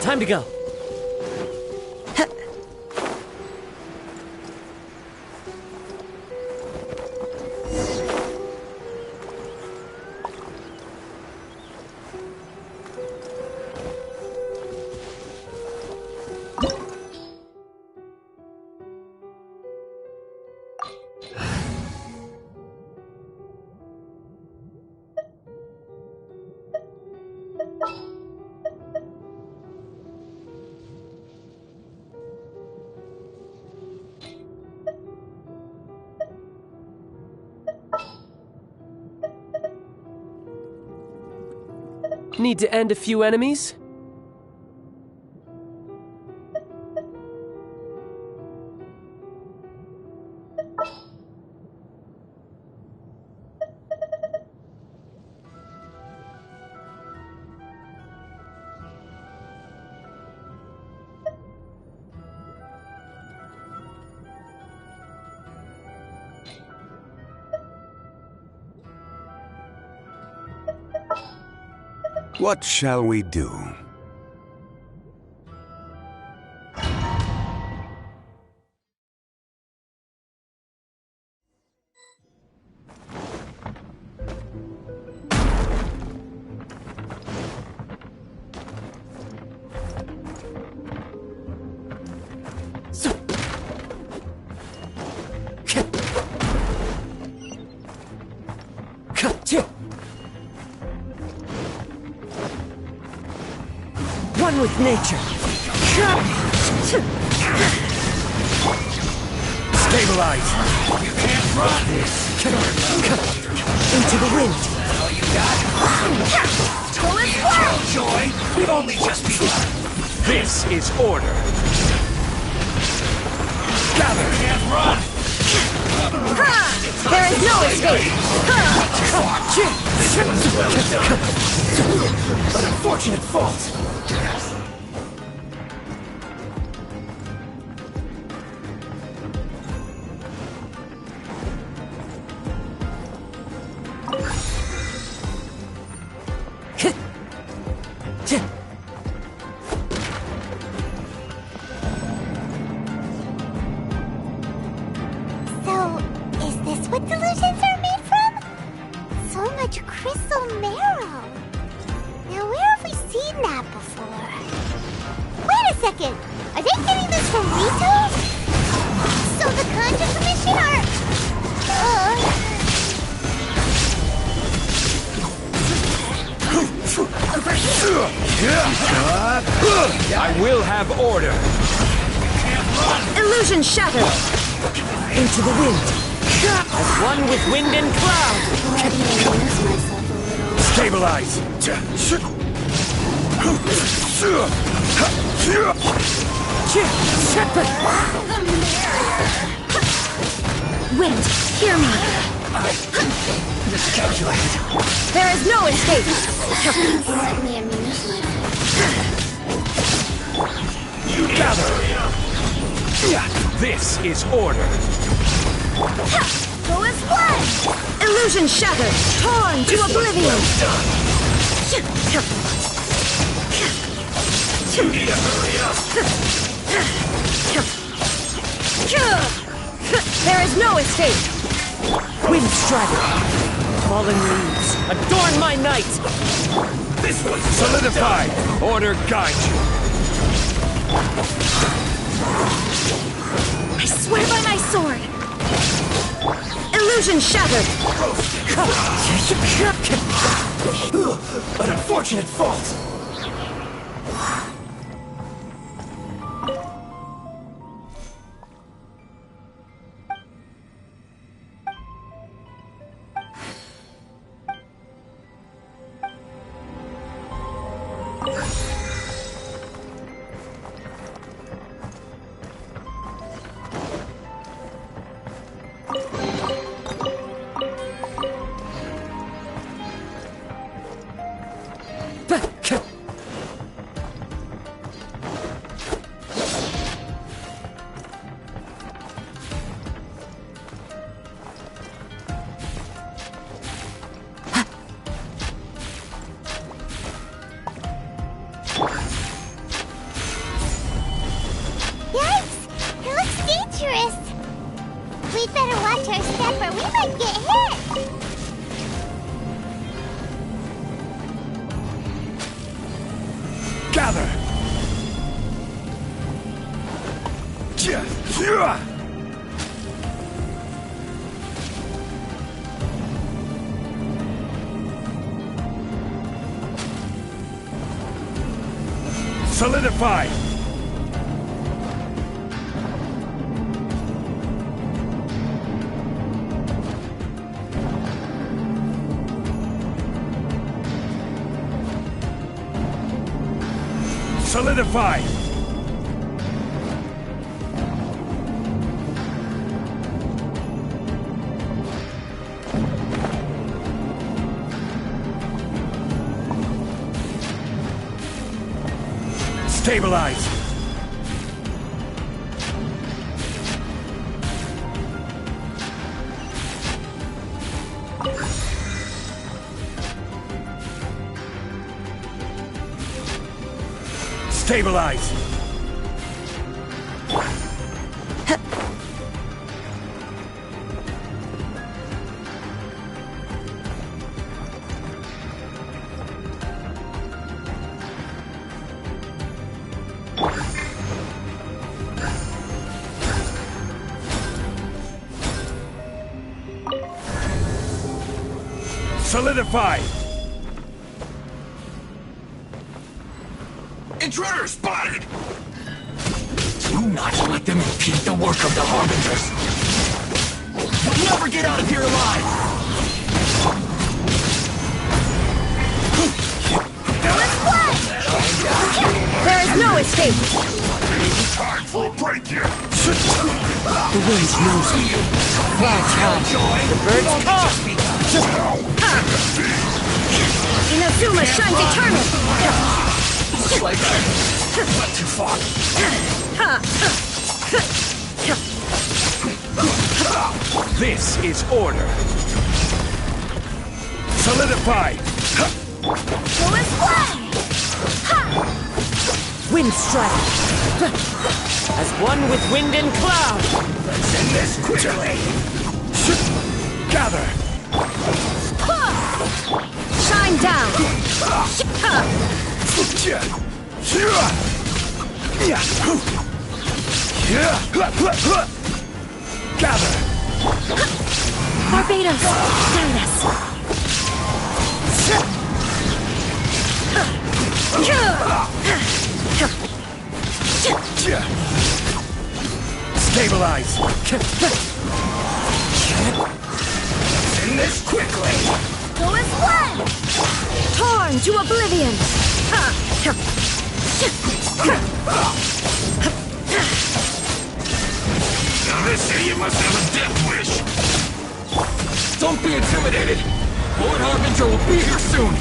S1: Time to go. Need to end a few enemies?
S12: What shall we do?
S1: One with nature.
S4: Stabilize! You can't run this!
S1: Into the wind.
S4: All you got? Joy! We've only just begun! This is order! Gather! Can't run!
S3: There is no escape!
S4: An unfortunate fault!
S7: So, is this what delusions are made from? So much crystal marrow. Now, where have we seen that before? Wait a second! Are they getting this from Rito? So the Conjure Commission are...
S4: I will have order!
S3: Illusion shattered!
S1: Into the wind. As one with wind and cloud.
S4: Stabilize!
S3: Wind, hear me!
S4: Miscalculated.
S3: There is no escape!
S4: You gather! This is order!
S3: Go as one! Illusion shattered! Torn to oblivion!
S4: You need to hurry up!
S3: There is no escape!
S1: Wind strider. Fallen leaves. Adorn my night.
S4: This was solidified! Order guide you!
S3: I swear by my sword! Illusion shattered!
S4: An unfortunate fault!
S7: Yikes! It looks dangerous! We'd better watch our step or we might get hit!
S4: Gather! Solidify! Solidify! Stabilize! Stabilize! Solidify! Intruder spotted! Do not let them impede the work of the Harbingers! You'll never get out of here alive!
S3: There is no escape!
S4: Time for a break here!
S1: The wind knows me. Clouds high. The birds call.
S3: Inazuma shines eternal!
S4: Not too far. This is order. Solidify.
S1: Wind strike. As one with wind and cloud.
S4: Let's end this quickly. Gather.
S3: Shine down!
S4: Gather.
S3: Barbados, guide us!
S4: Stabilize. End this quickly.
S3: Go as one! Torn to oblivion!
S4: Now this idiot must have a death wish. Don't be intimidated. Lord Harbinger will be here soon.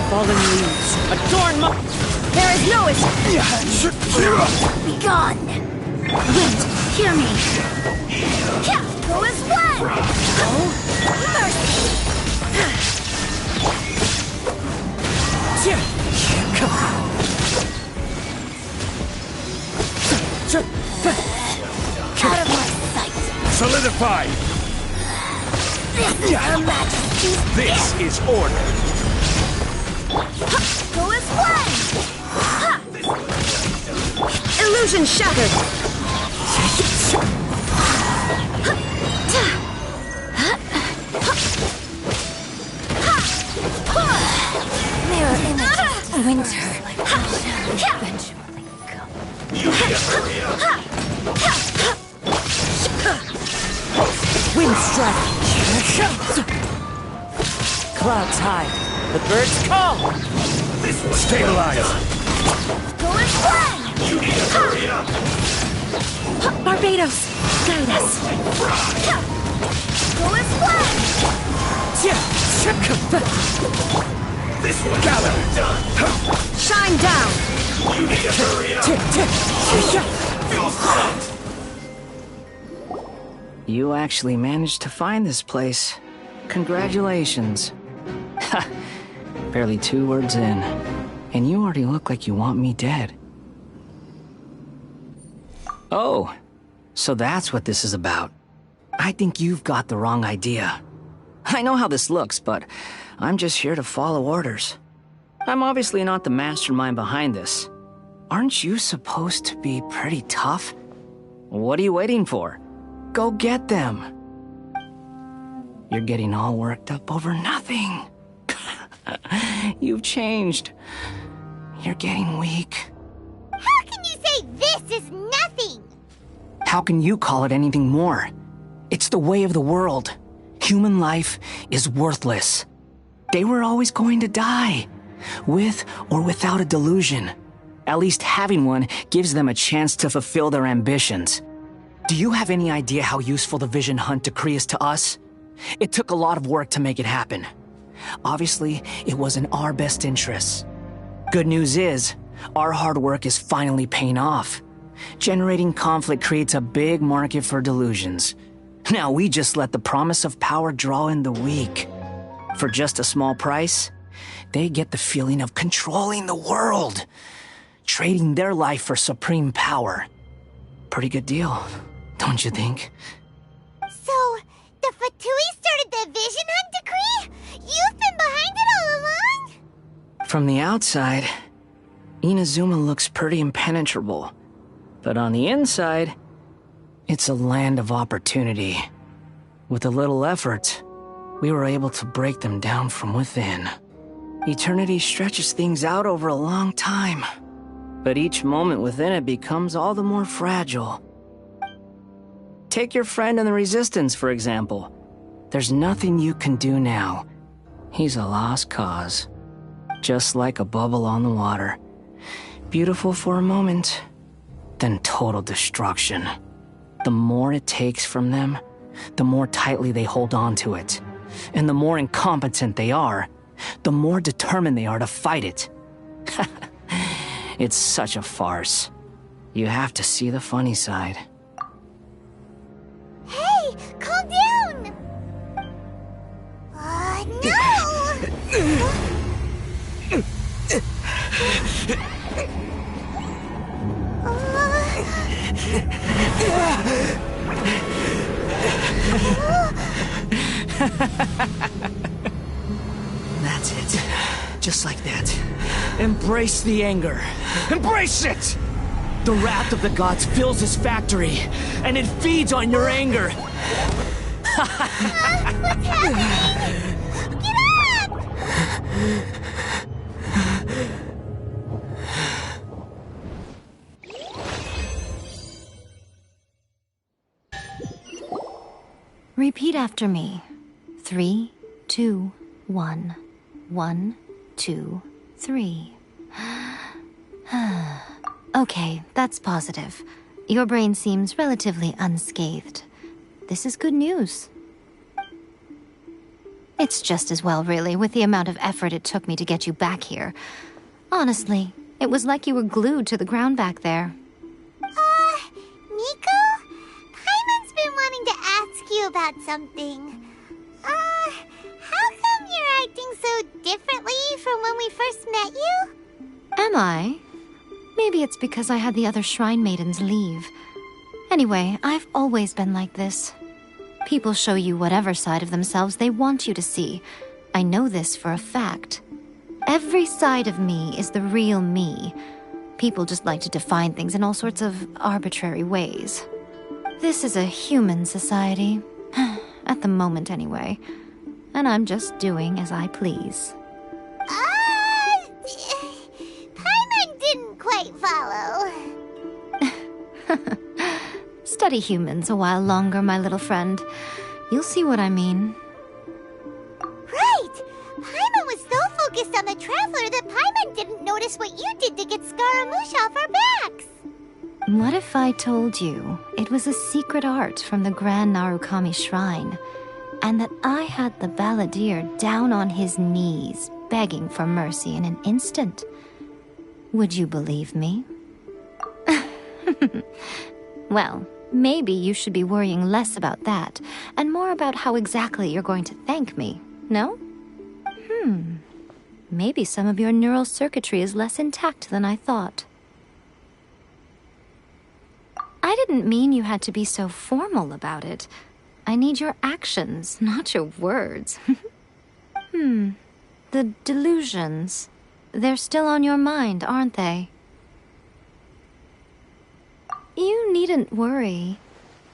S1: Fallen leaves. Adorn my...
S3: There is no escape! Be gone! Wind, hear me! Go as one! Mercy! Out of my sight!
S4: Solidify!
S3: Your Majesty!
S4: This is order.
S3: Go as one! Illusion shattered! Mirror image. Winter. Eventually come.
S1: Wind strike. Clouds high. The birds call.
S4: Stabilize.
S3: Go as one!
S4: You need to hurry up.
S3: Barbados, guide us. Go as one!
S4: This one gather. Done.
S3: Shine down!
S4: You need to hurry up. Feels hot.
S14: You actually managed to find this place. Congratulations. Ha! Barely 2 words in, and you already look like you want me dead. Oh, so that's what this is about. I think you've got the wrong idea. I know how this looks, but I'm just here to follow orders. I'm obviously not the mastermind behind this. Aren't you supposed to be pretty tough? What are you waiting for? Go get them. You're getting all worked up over nothing. You've changed. You're getting weak.
S7: How can you say this is nothing?
S14: How can you call it anything more? It's the way of the world. Human life is worthless. They were always going to die, with or without a delusion. At least having one gives them a chance to fulfill their ambitions. Do you have any idea how useful the Vision Hunt decree is to us? It took a lot of work to make it happen. Obviously, it was in our best interests. Good news is, our hard work is finally paying off. Generating conflict creates a big market for delusions. Now we just let the promise of power draw in the weak. For just a small price, They get the feeling of controlling the world, trading their life for supreme power. Pretty good deal, don't you think?
S7: So, the Fatui started the Vision Hunt decree? You've been behind it all along?
S14: From the outside, Inazuma looks pretty impenetrable. But on the inside, it's a land of opportunity. With a little effort, we were able to break them down from within. Eternity stretches things out over a long time, but each moment within it becomes all the more fragile. Take your friend in the Resistance, for example. There's nothing you can do now. He's a lost cause. Just like a bubble on the water. Beautiful for a moment, then total destruction. The more it takes from them, the more tightly they hold on to it. And the more incompetent they are, the more determined they are to fight it. It's such a farce. You have to see the funny side.
S7: Hey, calm down! No!
S14: That's it. Just like that. Embrace the anger. Embrace it! The wrath of the gods fills this factory, and it feeds on your anger.
S7: What's happening? Get up!
S15: Repeat after me. 3, 2, 1. 1, 2, 3. Okay, that's positive. Your brain seems relatively unscathed. This is good news. It's just as well, really, with the amount of effort it took me to get you back here. Honestly, it was like you were glued to the ground back there.
S7: Nico? Paimon's been wanting to ask you about something. How come you're acting so differently from when we first met you?
S15: Am I? Maybe it's because I had the other Shrine Maidens leave. Anyway, I've always been like this. People show you whatever side of themselves they want you to see. I know this for a fact. Every side of me is the real me. People just like to define things in all sorts of arbitrary ways. This is a human society. At the moment, anyway. And I'm just doing as I please.
S7: Paimon didn't quite follow.
S15: Study humans a while longer, my little friend. You'll see what I mean.
S7: Right! Paimon was so focused on the Traveler that Paimon didn't notice what you did to get Scaramouche off our backs.
S15: What if I told you it was a secret art from the Grand Narukami Shrine, and that I had the balladeer down on his knees, begging for mercy in an instant? Would you believe me? Well, maybe you should be worrying less about that, and more about how exactly you're going to thank me, no? Maybe some of your neural circuitry is less intact than I thought. I didn't mean you had to be so formal about it. I need your actions, not your words. The delusions. They're still on your mind, aren't they? You needn't worry.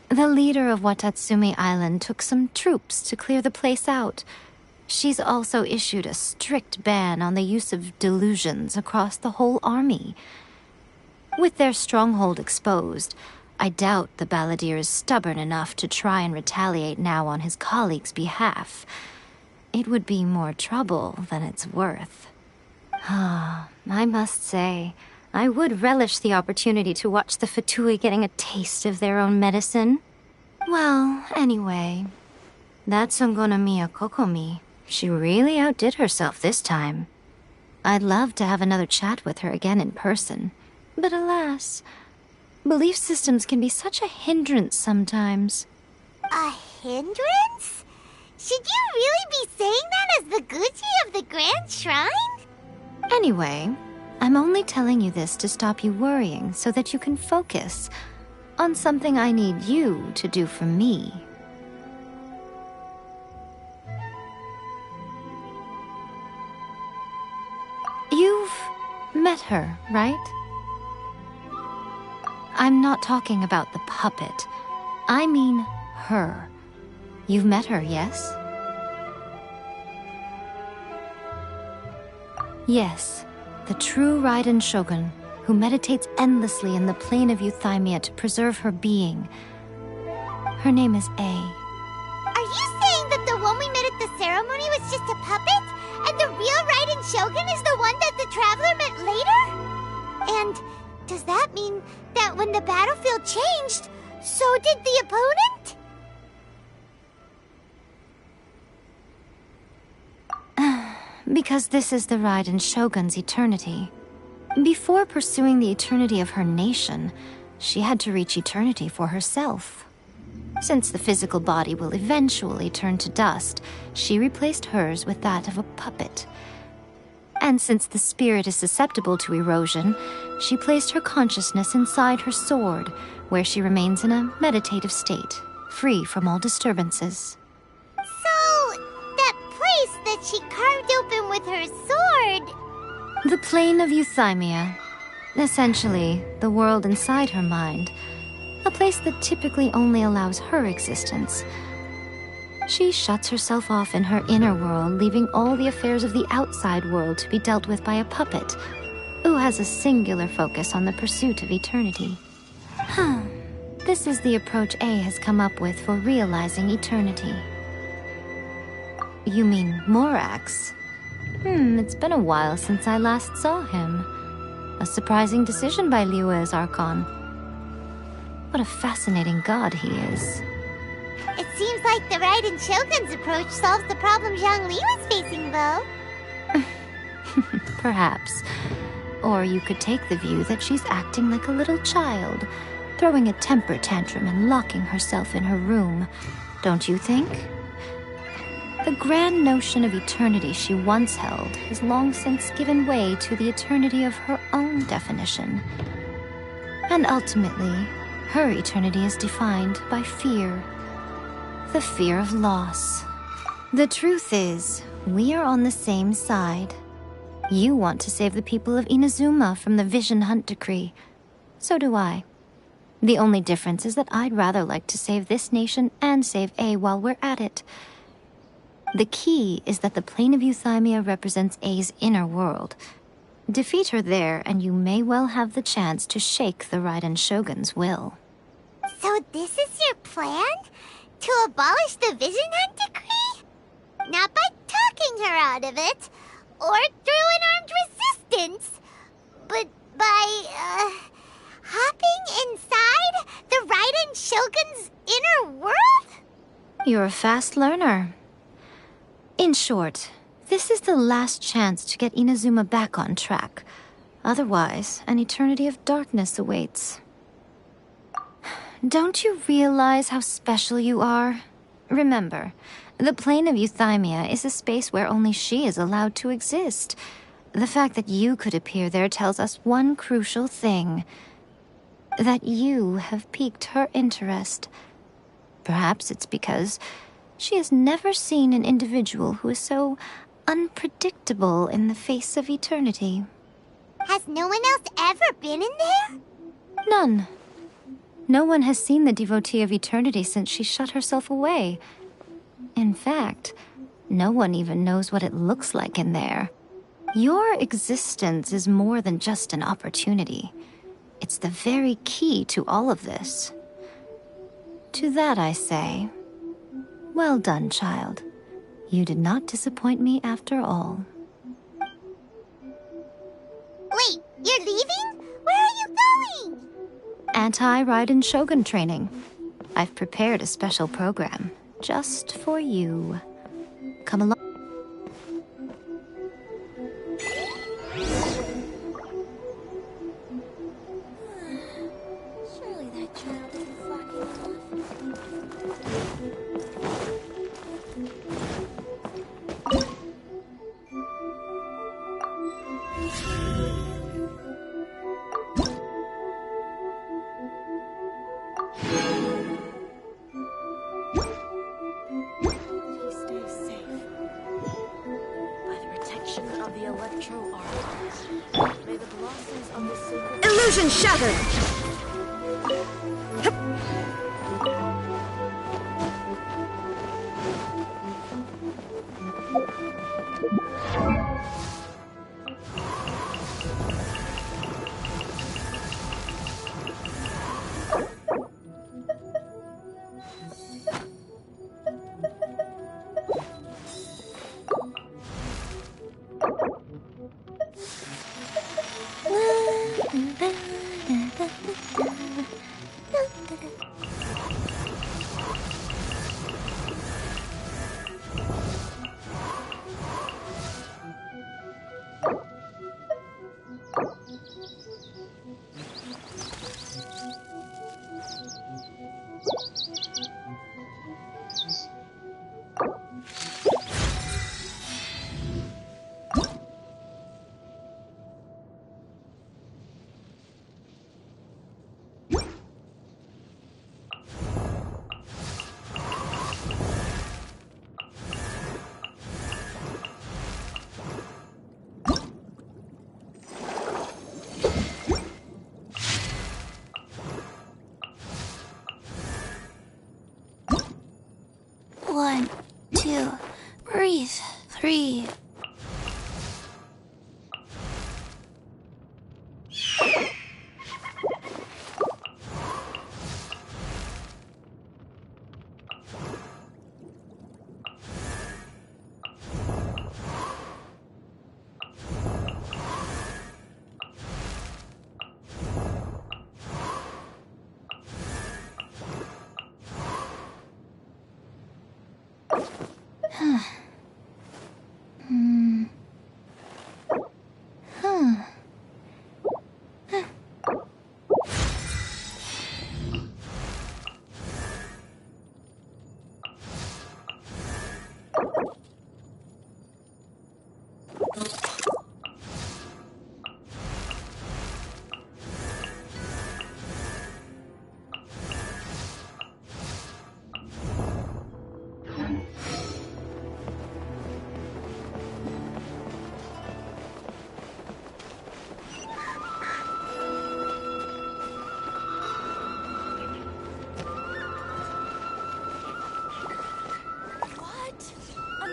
S15: The leader of Watatsumi Island took some troops to clear the place out. She's also issued a strict ban on the use of delusions across the whole army. With their stronghold exposed, I doubt the balladeer is stubborn enough to try and retaliate now on his colleague's behalf. It would be more trouble than it's worth. I must say, I would relish the opportunity to watch the Fatui getting a taste of their own medicine. Well, anyway, that's Miya Kokomi. She really outdid herself this time. I'd love to have another chat with her again in person, but alas, belief systems can be such a hindrance sometimes.
S7: A hindrance? Should you really be saying that as the Gucci of the Grand Shrine?
S15: Anyway, I'm only telling you this to stop you worrying so that you can focus on something I need you to do for me. You've met her, right? I'm not talking about the puppet. I mean her. You've met her, yes? Yes, the true Raiden Shogun, who meditates endlessly in the plane of Euthymia to preserve her being. Her name is A.
S7: Are you saying that the one we met at the ceremony was just a puppet? And the real Raiden Shogun is the one that the Traveler met later? And does that mean that when the battlefield changed, so did the opponent?
S15: Because this is the Raiden Shogun's eternity. Before pursuing the eternity of her nation, she had to reach eternity for herself. Since the physical body will eventually turn to dust, she replaced hers with that of a puppet. And since the spirit is susceptible to erosion, she placed her consciousness inside her sword, where she remains in a meditative state, free from all disturbances.
S7: So, that place that she carved open with her sword...
S15: The plane of Euthymia. Essentially, the world inside her mind. A place that typically only allows her existence. She shuts herself off in her inner world, leaving all the affairs of the outside world to be dealt with by a puppet, who has a singular focus on the pursuit of eternity. This is the approach A has come up with for realizing eternity. You mean Morax? It's been a while since I last saw him. A surprising decision by Liyue's Archon. What a fascinating god he is.
S7: It seems like the Raiden Shogun's approach solves the problem Zhang Li was facing, though.
S15: Perhaps. Or you could take the view that she's acting like a little child, throwing a temper tantrum and locking herself in her room. Don't you think? The grand notion of eternity she once held has long since given way to the eternity of her own definition. And ultimately, her eternity is defined by fear. The fear of loss. The truth is, we are on the same side. You want to save the people of Inazuma from the Vision Hunt decree. So do I. The only difference is that I'd rather like to save this nation and save A while we're at it. The key is that the plane of Euthymia represents A's inner world. Defeat her there, and you may well have the chance to shake the Raiden Shogun's will.
S7: So this is your plan? To abolish the Vision Hunt decree? Not by talking her out of it, or through an armed resistance, but by, hopping inside the Raiden Shogun's inner world?
S15: You're a fast learner. In short, this is the last chance to get Inazuma back on track. Otherwise, an eternity of darkness awaits. Don't you realize how special you are? Remember, the plane of Euthymia is a space where only she is allowed to exist. The fact that you could appear there tells us one crucial thing. That you have piqued her interest. Perhaps it's because she has never seen an individual who is so unpredictable in the face of eternity.
S7: Has no one else ever been in there?
S15: None. No one has seen the devotee of eternity since she shut herself away. In fact, no one even knows what it looks like in there. Your existence is more than just an opportunity. It's the very key to all of this. To that I say, well done, child. You did not disappoint me after all.
S7: Wait, you're leaving? Where are you going?
S15: Anti-Raiden Shogun training. I've prepared a special program just for you. Come along.
S7: Surely that child isn't slacking off.
S3: Illusion shattered!
S7: One, two, breathe. 3.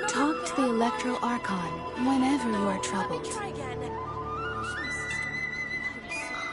S6: Talk to the Electro Archon whenever you are troubled.
S1: Try again.